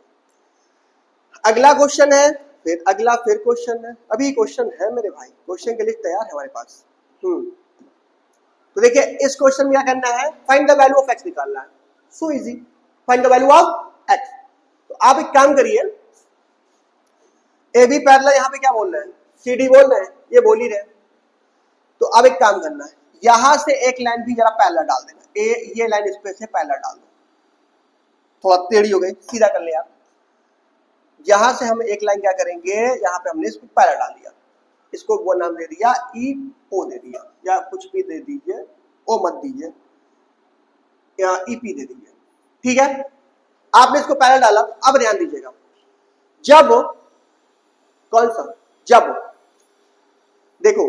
अगला क्वेश्चन है, फिर अगला, फिर क्वेश्चन है, अभी क्वेश्चन है मेरे भाई, क्वेश्चन के लिए तैयार है हमारे पास। तो देखिए इस क्वेश्चन में क्या करना है, find the value of x निकालना है, so easy, find the value of x। तो आप एक काम करिए, ए बी पैरेलल यहां पे क्या बोल रहे हैं, सी डी बोल रहे हैं, ये बोल ही रहे। तो अब एक काम करना है, यहां से एक लाइन भी जरा पैरेलल डाल देना, ये लाइन इस पे से पैरेलल डाल दो, थोड़ा टेढ़ी हो गई, सीधा कर ले आप। यहां से हम एक लाइन क्या करेंगे, यहां पे हमने इसको पैरेलल डाल दिया, इसको वो नाम दे दिया ई ओ दे दिया, या कुछ भी दे दीजिए, ओ मत दीजिए, या ईपी दे दीजिए। ठीक है, आपने इसको पैरेलल डाला। अब ध्यान दीजिएगा, जब कौन सा, जब देखो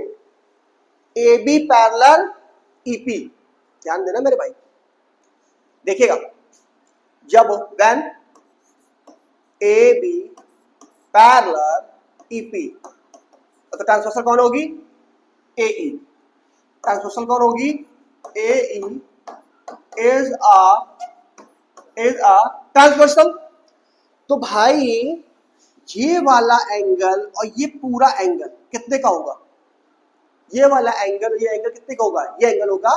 ए बी पैरेलल ईपी, ध्यान देना मेरे भाई, देखिएगा जब when A B parallel EP, तो ट्रांसवर्सल कौन होगी, AE, ट्रांसवर्सल कौन होगी, AE इज अ ट्रांसवर्सल। तो भाई ये वाला एंगल और ये पूरा एंगल कितने का होगा, ये वाला एंगल, ये एंगल कितने का होगा, ये एंगल होगा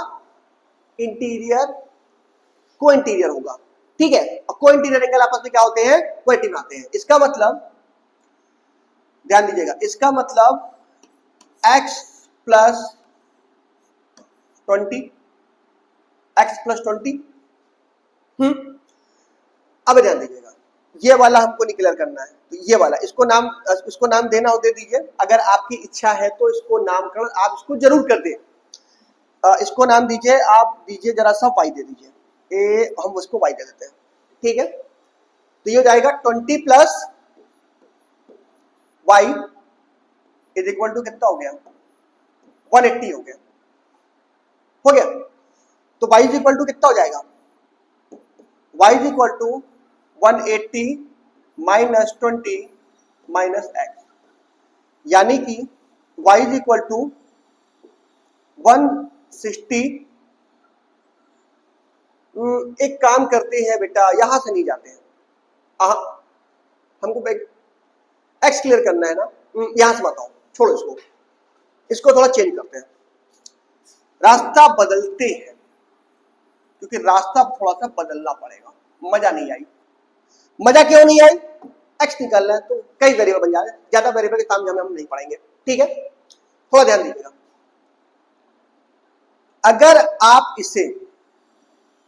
इंटीरियर को इंटीरियर होगा, ठीक है। और को इंटीरियर एंगल आपस में क्या होते हैं, 180 बनाते हैं। इसका मतलब ध्यान दीजिएगा, इसका मतलब x प्लस 20, x प्लस 20। अब ध्यान दीजिएगा, ये वाला हमको निकलेयर करना है, तो ये वाला इसको नाम देना हो दे दीजिए। अगर आपकी इच्छा है तो इसको नामकरण आप इसको जरूर कर दें। इसको नाम दीजिए, आप दीजिए जरा सा y दे दीजिए, ए हम उसको y दे देते हैं, ठीक है। तो ये हो जाएगा 20 plus y is equal to कितना हो गया, 180 हो गया। तो y इज इक्वल टू कितना हो जाएगा, y is equal to 180 minus 20 minus x, यानी कि y इज इक्वल टू 160। एक काम करते हैं बेटा, यहां से नहीं जाते हैं, हमको x क्लियर करना है ना, यहां से बताओ, छोड़ो इसको थोड़ा चेंज करते हैं, रास्ता बदलते हैं, क्योंकि रास्ता थोड़ा सा बदलना पड़ेगा। मजा नहीं आई, मजा क्यों नहीं आई, x निकालना है तो कई वेरिएबल बन जा रहे हैं, ज्यादा वेरिएबल के काम हम नहीं पढ़ेंगे, ठीक है। थोड़ा ध्यान दीजिएगा, अगर आप इसे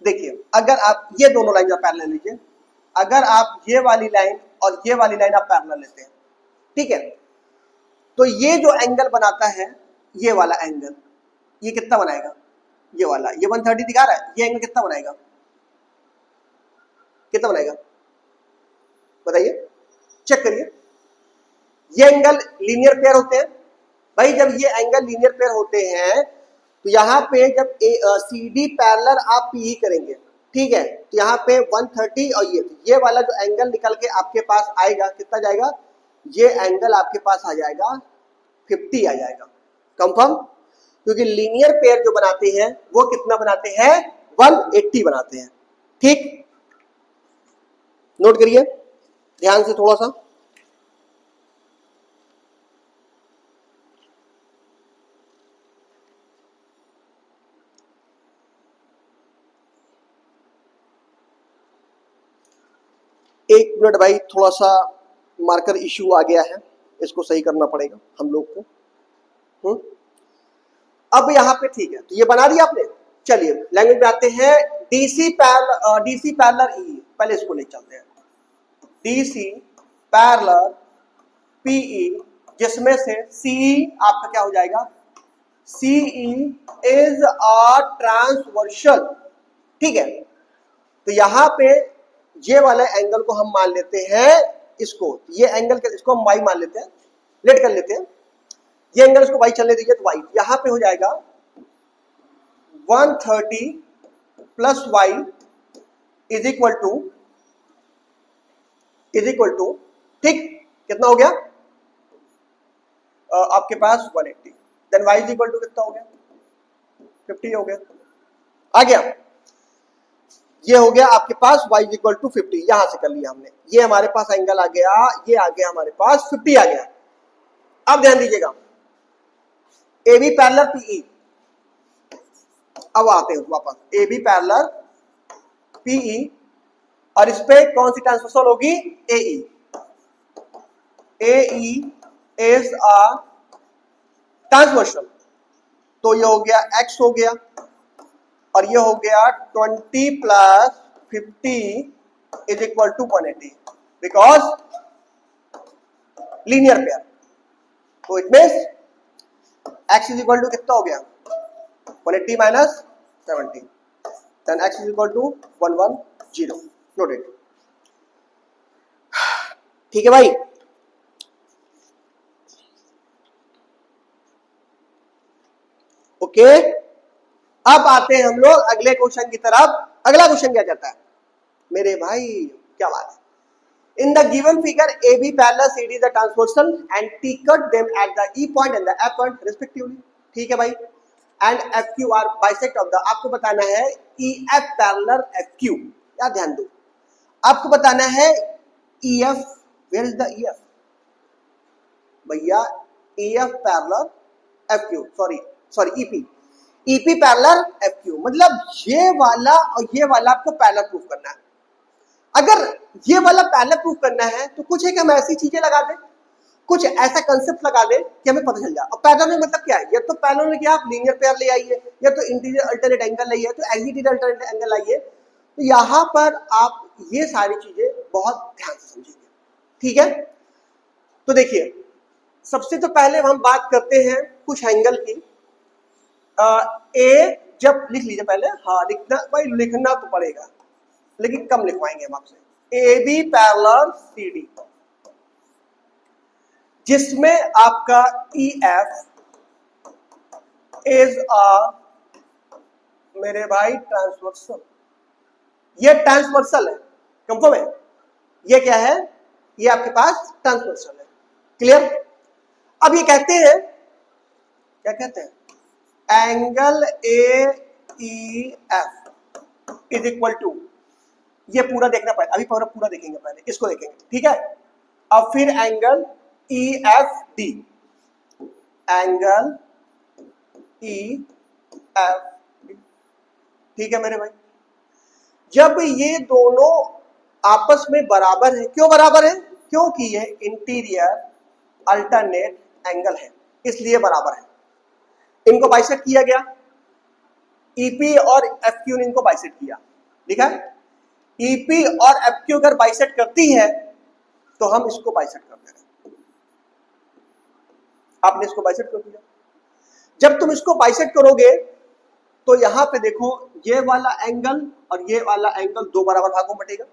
देखिए, अगर आप ये दोनों लाइन पैरेलल लीजिए, अगर आप ये वाली लाइन और ये वाली लाइन आप पैरेलल लेते हैं, ठीक है, तो ये जो एंगल बनाता है, ये वाला एंगल, ये कितना बनाएगा, ये वाला, ये 130 दिखा रहा है, ये एंगल कितना बनाएगा, कितना बनाएगा बताइए, चेक करिए। ये एंगल लीनियर पेयर होते हैं भाई, जब ये एंगल लीनियर पेयर होते हैं तो यहाँ पे जब सी डी पैरेलल आप पी करेंगे, ठीक है, तो यहाँ पे 130 और ये वाला जो एंगल निकल के आपके पास आएगा, कितना जाएगा, ये एंगल आपके पास आ जाएगा 50 आ जाएगा, कंफर्म। क्योंकि लीनियर पेयर जो बनाते हैं वो कितना बनाते हैं, 180 बनाते हैं, ठीक। नोट करिए ध्यान से थोड़ा सा, एक मिनट भाई, थोड़ा सा मार्कर इश्यू आ गया है, इसको सही करना पड़ेगा हम लोग को। अब यहाँ पे ठीक है, तो ये बना दिया आपने। चलिए लैंग्वेज में आते हैं, डीसी पैरेलल ई, पहले इसको ले चलते हैं, डीसी पैरेलल पीई, जिसमें से सी आपका क्या हो जाएगा, सीई इज अ ट्रांसवर्सल, ठीक है। तो यहाँ पे ये वाले एंगल को हम मान लेते हैं, इसको, ये एंगल इसको हम y मान लेते हैं, लेट कर लेते हैं, ये एंगल इसको y चलने दीजिए, तो y यहाँ पे हो जाएगा 130 plus y is equal to, ठीक, कितना हो गया आपके पास 180, then y is equal to कितना हो गया, 50 हो गया, आ गया। ये हो गया आपके पास y इज इक्वल टू 50, यहां से कर लिया हमने, ये हमारे पास एंगल आ गया, ये आ गया हमारे पास 50 आ गया। अब ध्यान दीजिएगा, ए बी पैरेलल पीई, अब आते हैं वापस, ए बी पैरेलल पीई, और इस पे कौन सी ट्रांसवर्सल होगी, एई, एई इज अ ट्रांसवर्सल, तो ये हो गया x हो गया, और ये हो गया 20 plus 50 is equal to 180, because linear pair. तो it means x is equal to कितना हो गया, 180 minus 70, then x is equal to 110, noted, ठीक है भाई। ओके, अब आते हैं हम लोग अगले क्वेश्चन की तरफ। अगला क्वेश्चन क्या कहता है मेरे भाई, क्या बात है, in the given figure AB parallel CD is a transversal and T cut them at the E point and the F point respectively, ठीक है भाई, and FQ are bisect of the, आपको बताना है EF parallel FQ, या ध्यान दो, आपको बताना है EF, where is the EF भैया, EF parallel F Q, sorry EP, EP parallel F Q, मतलब ये वाला और ये वाला आपको पैरेलल प्रूफ करना है। अगर ये वाला पैरेलल प्रूफ करना है तो कुछ है कि हम ऐसी चीजें लगा दें, कुछ ऐसा कंसेप्ट लगा दे कि हमें पता चल जाए। और पैरेलल में मतलब क्या है, या तो पैरेलल में क्या आप लीनियर पेयर ले आइए, या तो इंटीरियर अल्टरनेट एंगल लाइए, तो एक्सियल अल्टरनेट एंगल लाइए। तो यहाँ पर आप ये सारी चीजें बहुत ध्यान से समझिए, ठीक है। तो देखिए, सबसे तो पहले हम बात करते हैं कुछ एंगल की। ए जब लिख लीजिए पहले, हाँ लिखना भाई, लिखना तो पड़ेगा लेकिन कम लिखवाएंगे हम आपसे। A B parallel C D, जिसमें आपका ई एफ इज मेरे भाई ट्रांसवर्सल, ये ट्रांसवर्सल है, कंफर्म है। ये क्या है, ये आपके पास ट्रांसवर्सल है, क्लियर। अब ये कहते हैं, क्या कहते हैं, angle A E F is equal to, ये पूरा देखना पड़ेगा, अभी पूरा देखेंगे, पहले इसको देखेंगे, ठीक है। अब फिर angle E F D, angle E F D, ठीक है मेरे भाई। जब ये दोनों आपस में बराबर है, क्यों बराबर है, क्योंकि ये इंटीरियर अल्टरनेट एंगल है, इसलिए बराबर है। इनको बाइसेक्ट किया गया, ईपी और एफ क्यू ने इनको बाइसेक्ट किया, लिखा है। ईपी और एफ क्यू अगर बाइसेक्ट करती है तो हम इसको बाइसेक्ट कर देंगे। आपने इसको बाइसेक्ट कर दिया। जब तुम इसको बाइसेक्ट करोगे तो यहां पे देखो, ये वाला एंगल और ये वाला एंगल दो बराबर भागों में बटेगा,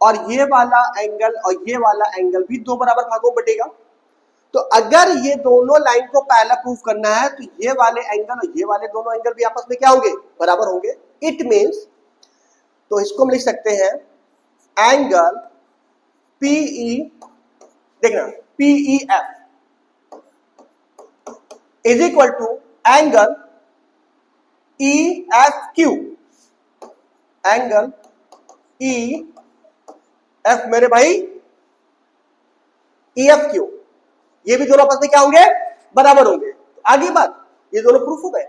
और ये वाला एंगल और ये वाला एंगल भी दो बराबर भागों में बटेगा। तो अगर ये दोनों लाइन को पैरेलल प्रूफ करना है तो ये वाले एंगल और ये वाले दोनों एंगल भी आपस में क्या होंगे, बराबर होंगे। इट मीन्स, तो इसको हम लिख सकते हैं एंगल पीई, देखना PE F is equal to angle E F Q, angle E F मेरे भाई ई एफ क्यू, ये भी दोनों आपस में क्या होंगे, बराबर होंगे। आगे बात, ये दोनों प्रूफ हो गए,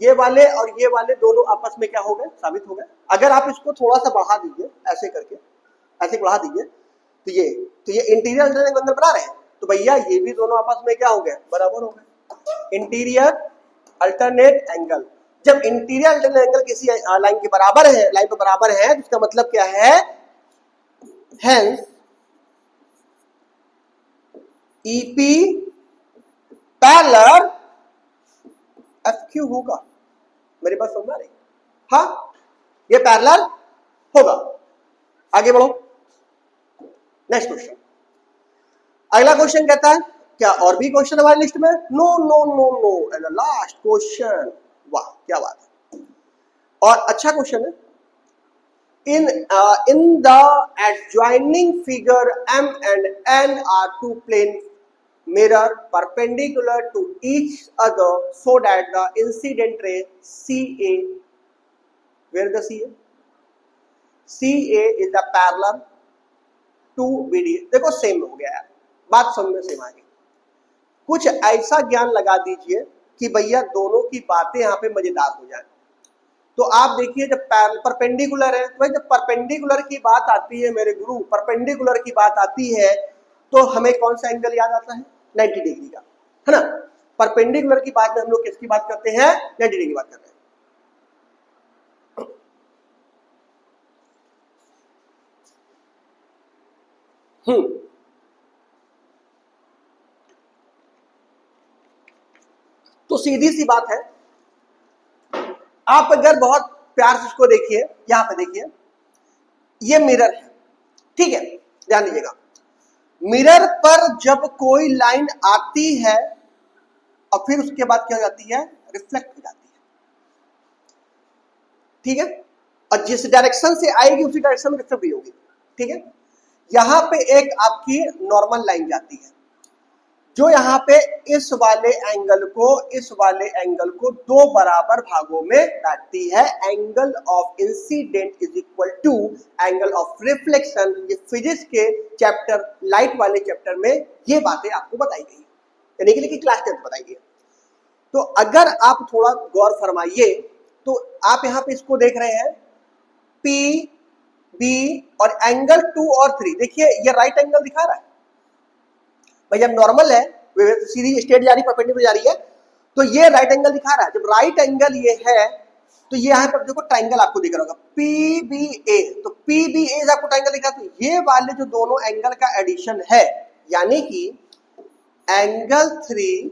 ये वाले और ये वाले दोनों आपस में क्या हो गए, साबित हो गए। अगर आप इसको थोड़ा सा बढ़ा दीजिए, ऐसे करके ऐसे बढ़ा दीजिए, तो ये इंटीरियर अल्टरनेट एंगल बना रहे हैं, तो भैया ये भी दोनों आपस में क्या हो गए, बराबर हो गए। इंटीरियर अल्टरनेट एंगल, जब इंटीरियर अल्टरनेट एंगल किसी लाइन के बराबर है, लाइन पे बराबर है, तो इसका मतलब क्या है, hence EP parallel F Q होगा। मेरे पास समझ आ रही, हाँ ये पैरेलल होगा। आगे बढ़ो, नेक्स्ट क्वेश्चन। अगला क्वेश्चन कहता है, क्या और भी क्वेश्चन हमारी लिस्ट में, no no no no, and last question, वाह क्या बात है, और अच्छा क्वेश्चन है। in the adjoining figure M and N are two plane mirror perpendicular to each other so that the incident ray CA, where is the CA? CA is the parallel to BD। देखो same हो गया है, बात समझ में same आ गई। कुछ ऐसा ज्ञान लगा दीजिए कि भैया दोनों की बातें यहाँ पे मजेदार हो जाए। तो आप देखिए, जब परपेंडिकुलर है, तो भाई जब परपेंडिकुलर की बात आती है मेरे गुरु, परपेंडिकुलर की बात आती है तो हमें कौन सा एंगल याद आता है, 90 डिग्री का, है ना। परपेंडिकुलर की बात में हम लोग किसकी बात करते हैं, 90 डिग्री की बात करते हैं। तो सीधी सी बात है, आप अगर बहुत प्यार से इसको देखिए, यहां पे देखिए, ये मिरर है, ठीक है, ध्यान दीजिएगा। मिरर पर जब कोई लाइन आती है और फिर उसके बाद क्या हो जाती है, रिफ्लेक्ट हो जाती है, ठीक है, और जिस डायरेक्शन से आएगी उसी डायरेक्शन में रिफ्लेक्ट भी होगी, ठीक है। यहां पे एक आपकी नॉर्मल लाइन जाती है जो यहाँ पे इस वाले एंगल को दो बराबर भागों में काटती है। Angle of incidence is equal to angle of reflection. ये फिजिक्स के चैप्टर, लाइट वाले चैप्टर में ये बातें आपको बताई गई, यानी कि क्लास 10 बताई गई। तो अगर आप थोड़ा गौर फरमाइए तो आप यहां पे इसको देख रहे हैं पी बी और एंगल 2 और 3, देखिए ये राइट एंगल दिखा रहा है भाई। जब नॉर्मल है, सीधी स्ट्रेट जा रही, परपेंडिकुलर जा रही है, तो ये राइट एंगल दिखा रहा है। जब राइट एंगल ये है तो ये यहाँ पर देखो ट्राइंगल आपको दिख रहा होगा PBA, तो PBA आपको ट्राइंगल दिख रहा है। तो ये वाले जो दोनों एंगल का एडिशन है, यानी कि एंगल 3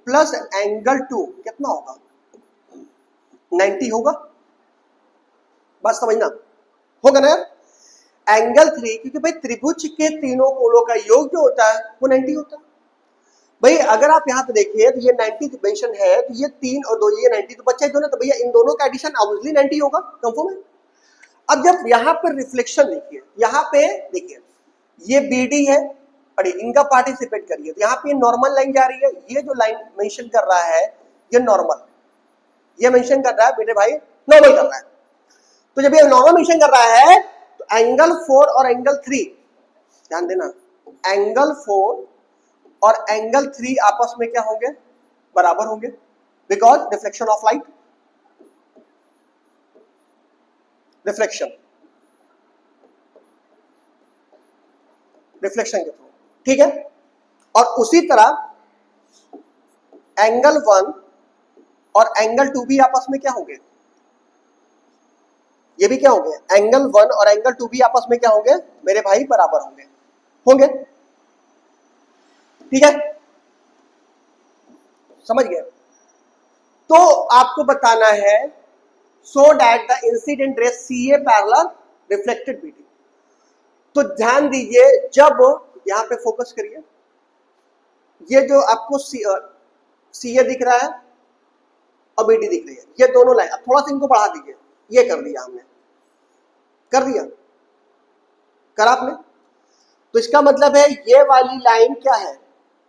प्लस एंगल 2 कितना होगा? 90 होगा। बस समझना, होगा ना यार? एंगल 3, क्योंकि भाई त्रिभुज के तीनों कोणों का योग जो होता है वो 90 होता है भाई। अगर आप यहाँ पे देखिए तो ये 90 मेंशन है, तो ये 3 और 2 ये 90 तो बच्चा दोनों, तो भैया इन दोनों का एडिशन ऑब्वियसली 90 होगा, कंफर्म है। अब जब यहाँ पर रिफ्लेक्शन देखिए, यहाँ पे देखिए ये BD है और इनका पार्टिसिपेट करिए, तो यहाँ पे नॉर्मल लाइन जा रही है। ये जो लाइन मेंशन कर रहा है ये नॉर्मल, ये मेंशन कर रहा है बेटे भाई नॉर्मल कर रहा है। तो जब ये नॉर्मल मेंशन कर रहा है तो एंगल 4 और एंगल 3, ध्यान देना, एंगल 4 और एंगल 3 आपस में क्या होंगे? बराबर होंगे, because deflection of light, reflection, reflection के थ्रू, ठीक है। और उसी तरह एंगल 1 और एंगल 2 भी आपस में क्या होंगे? ये भी क्या होंगे? एंगल 1 और एंगल 2 भी आपस में क्या होंगे मेरे भाई? बराबर होंगे, होंगे, ठीक है, समझ गए। तो आपको बताना है so that the incident ray CA parallel reflected BD। तो ध्यान दीजिए, जब यहां पे फोकस करिए, ये जो आपको CA दिख रहा है और BD दिख रही है, ये दोनों लाइन, अब थोड़ा सा इनको बढ़ा दीजिए, ये कर दिया हमने, कर दिया, कर आपने। तो इसका मतलब है ये वाली लाइन क्या है?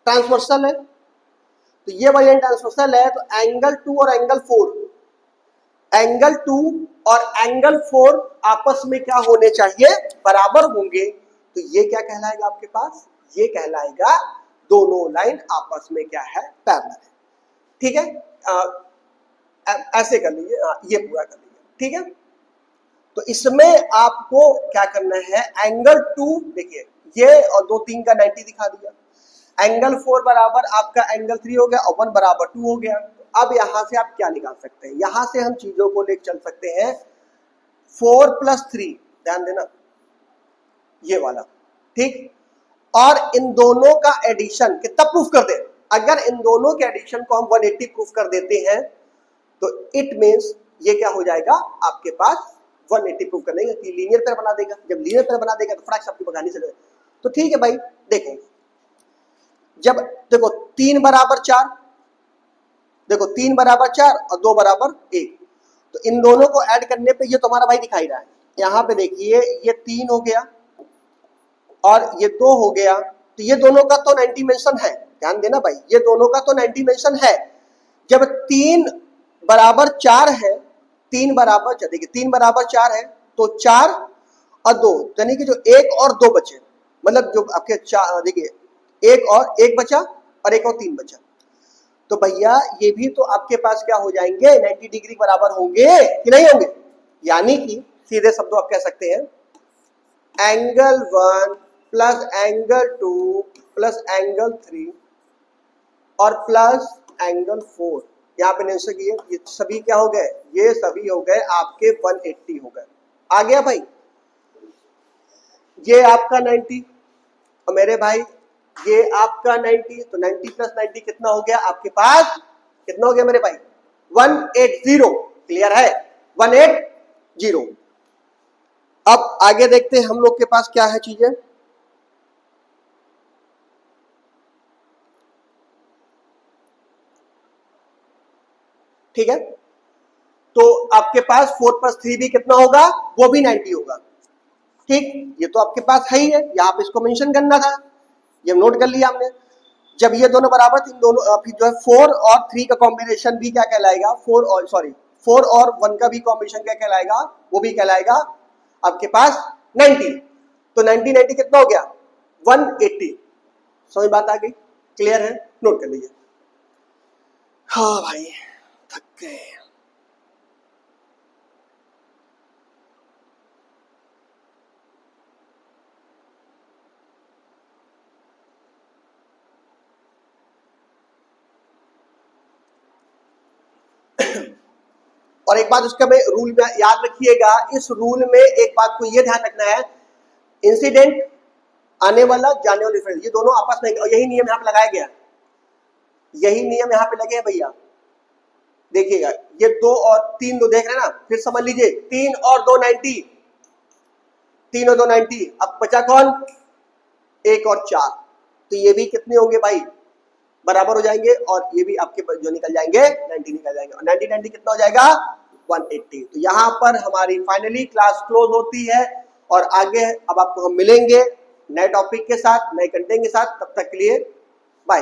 ट्रांसवर्सल है। तो ये वाली लाइन ट्रांसवर्सल है, तो एंगल 2 और एंगल 4, एंगल 2 और एंगल 4 आपस में क्या होने चाहिए? बराबर होंगे। तो ये क्या कहलाएगा आपके पास? ये कहलाएगा दोनों लाइन आपस में क्या है? पैरेलल है, ठीक है। ऐसे कर लीजिए, ये पूरा कर लीजिए, ठीक है। तो इसमें आपको क्या करना है? एंगल 2 देखिए, ये और 2 3 का 90 दिखा दिया, एंगल 4 बराबर आपका एंगल 3 हो गया और 1 बराबर 2 हो गया। अब यहां से आप क्या निकाल सकते हैं? यहां से हम चीजों को लेकर चल सकते हैं 4 + 3, ध्यान देना ये वाला, ठीक। और इन दोनों का एडिशन कितना प्रूफ कर दे? अगर इन दोनों के एडिशन को हम 180 प्रूफ कर देते हैं तो इट मींस ये क्या हो जाएगा आपके पास? 180 प्रूफ करने की लीनियर पेयर बना देगा। जब लीनियर पेयर बना देगा तो फटाक आपकी बगानी से तो ठीक है भाई। देखो, जब देखो 3 बराबर 4, देखो 3 बराबर 4 और 2 बराबर 1, तो इन दोनों को ऐड करने पे ये तुम्हारा भाई दिखाई रहा है। यहां पे देखिए ये 3 हो गया और ये 2 हो गया, तो ये दोनों का तो 90 मेंशन है, ध्यान देना भाई, ये दोनों का तो 90 मेंशन है। जब 3 बराबर 4 है, 3 बराबर, देखिए 3 बराबर 4 है, तो 4 और 2, यानी कि जो 1 और 2 बचे, मतलब जो आपके 4, देखिए 1 और 1 बचा और 1 और 3 बचा, तो भैया ये भी तो आपके पास क्या हो जाएंगे? 90 डिग्री बराबर होंगे कि नहीं होंगे? यानी कि सीधे शब्दों आप कह सकते हैं angle 1 plus angle 2 plus angle 3 और प्लस एंगल 4, यहाँ पे नहीं सकी है, ये सभी क्या हो गए? ये सभी हो गए आपके 180 हो गए। आ गया भाई, ये आपका 90 और मेरे भाई ये आपका 90, तो 90 + 90 कितना हो गया आपके पास? कितना हो गया मेरे भाई? 180, क्लियर है? 180। अब आगे देखते हैं हम लोग के पास क्या है चीजें। ठीक है, तो आपके पास 4 + 3 भी कितना होगा? वो भी 90 होगा, ठीक। ये तो आपके पास है ही है, यहाँ पे इसको मेंशन करना था, ये नोट कर लिया हमने। जब ये दोनों बराबर थे, दोनों फिर जो है 4 और 3 का कॉम्बिनेशन भी क्या कहलाएगा? 4 और 1 का भी कॉम्बिनेशन क्या कहलाएगा? वो भी कहलाएगा आपके पास 90। तो 90 कितना हो गया? 180। समझ बात आ गई? क्लियर है? नोट कर लीजिए। हाँ भाई थक गए। और एक बात उसका में रूल में याद रखिएगा, इस रूल में एक बात को ये ध्यान रखना है, इंसिडेंट आने वाला जाने वाली फ्रेंड, ये दोनों आपस में, यही नियम यहाँ पे लगाया गया, यही नियम यहाँ पे लगे हैं भैया। देखिएगा ये 2 और 3 दो देख रहे हैं ना, फिर समझ लीजिए 3 और 2 90, 3 और 2 90, अब बचा कौन, 1 और 4, तो ये भी कितने होंगे भाई, बराबर हो जाएंगे, और ये भी आपके जो निकल जाएंगे 90 निकल जाएंगे, और 90 90 कितना हो जाएगा 180। तो यहाँ पर हमारी फाइनली क्लास क्लोज होती है, और आगे अब आपको हम मिलेंगे नए टॉपिक के साथ, नए कंटेंट के साथ, तब तक के लिए बाय।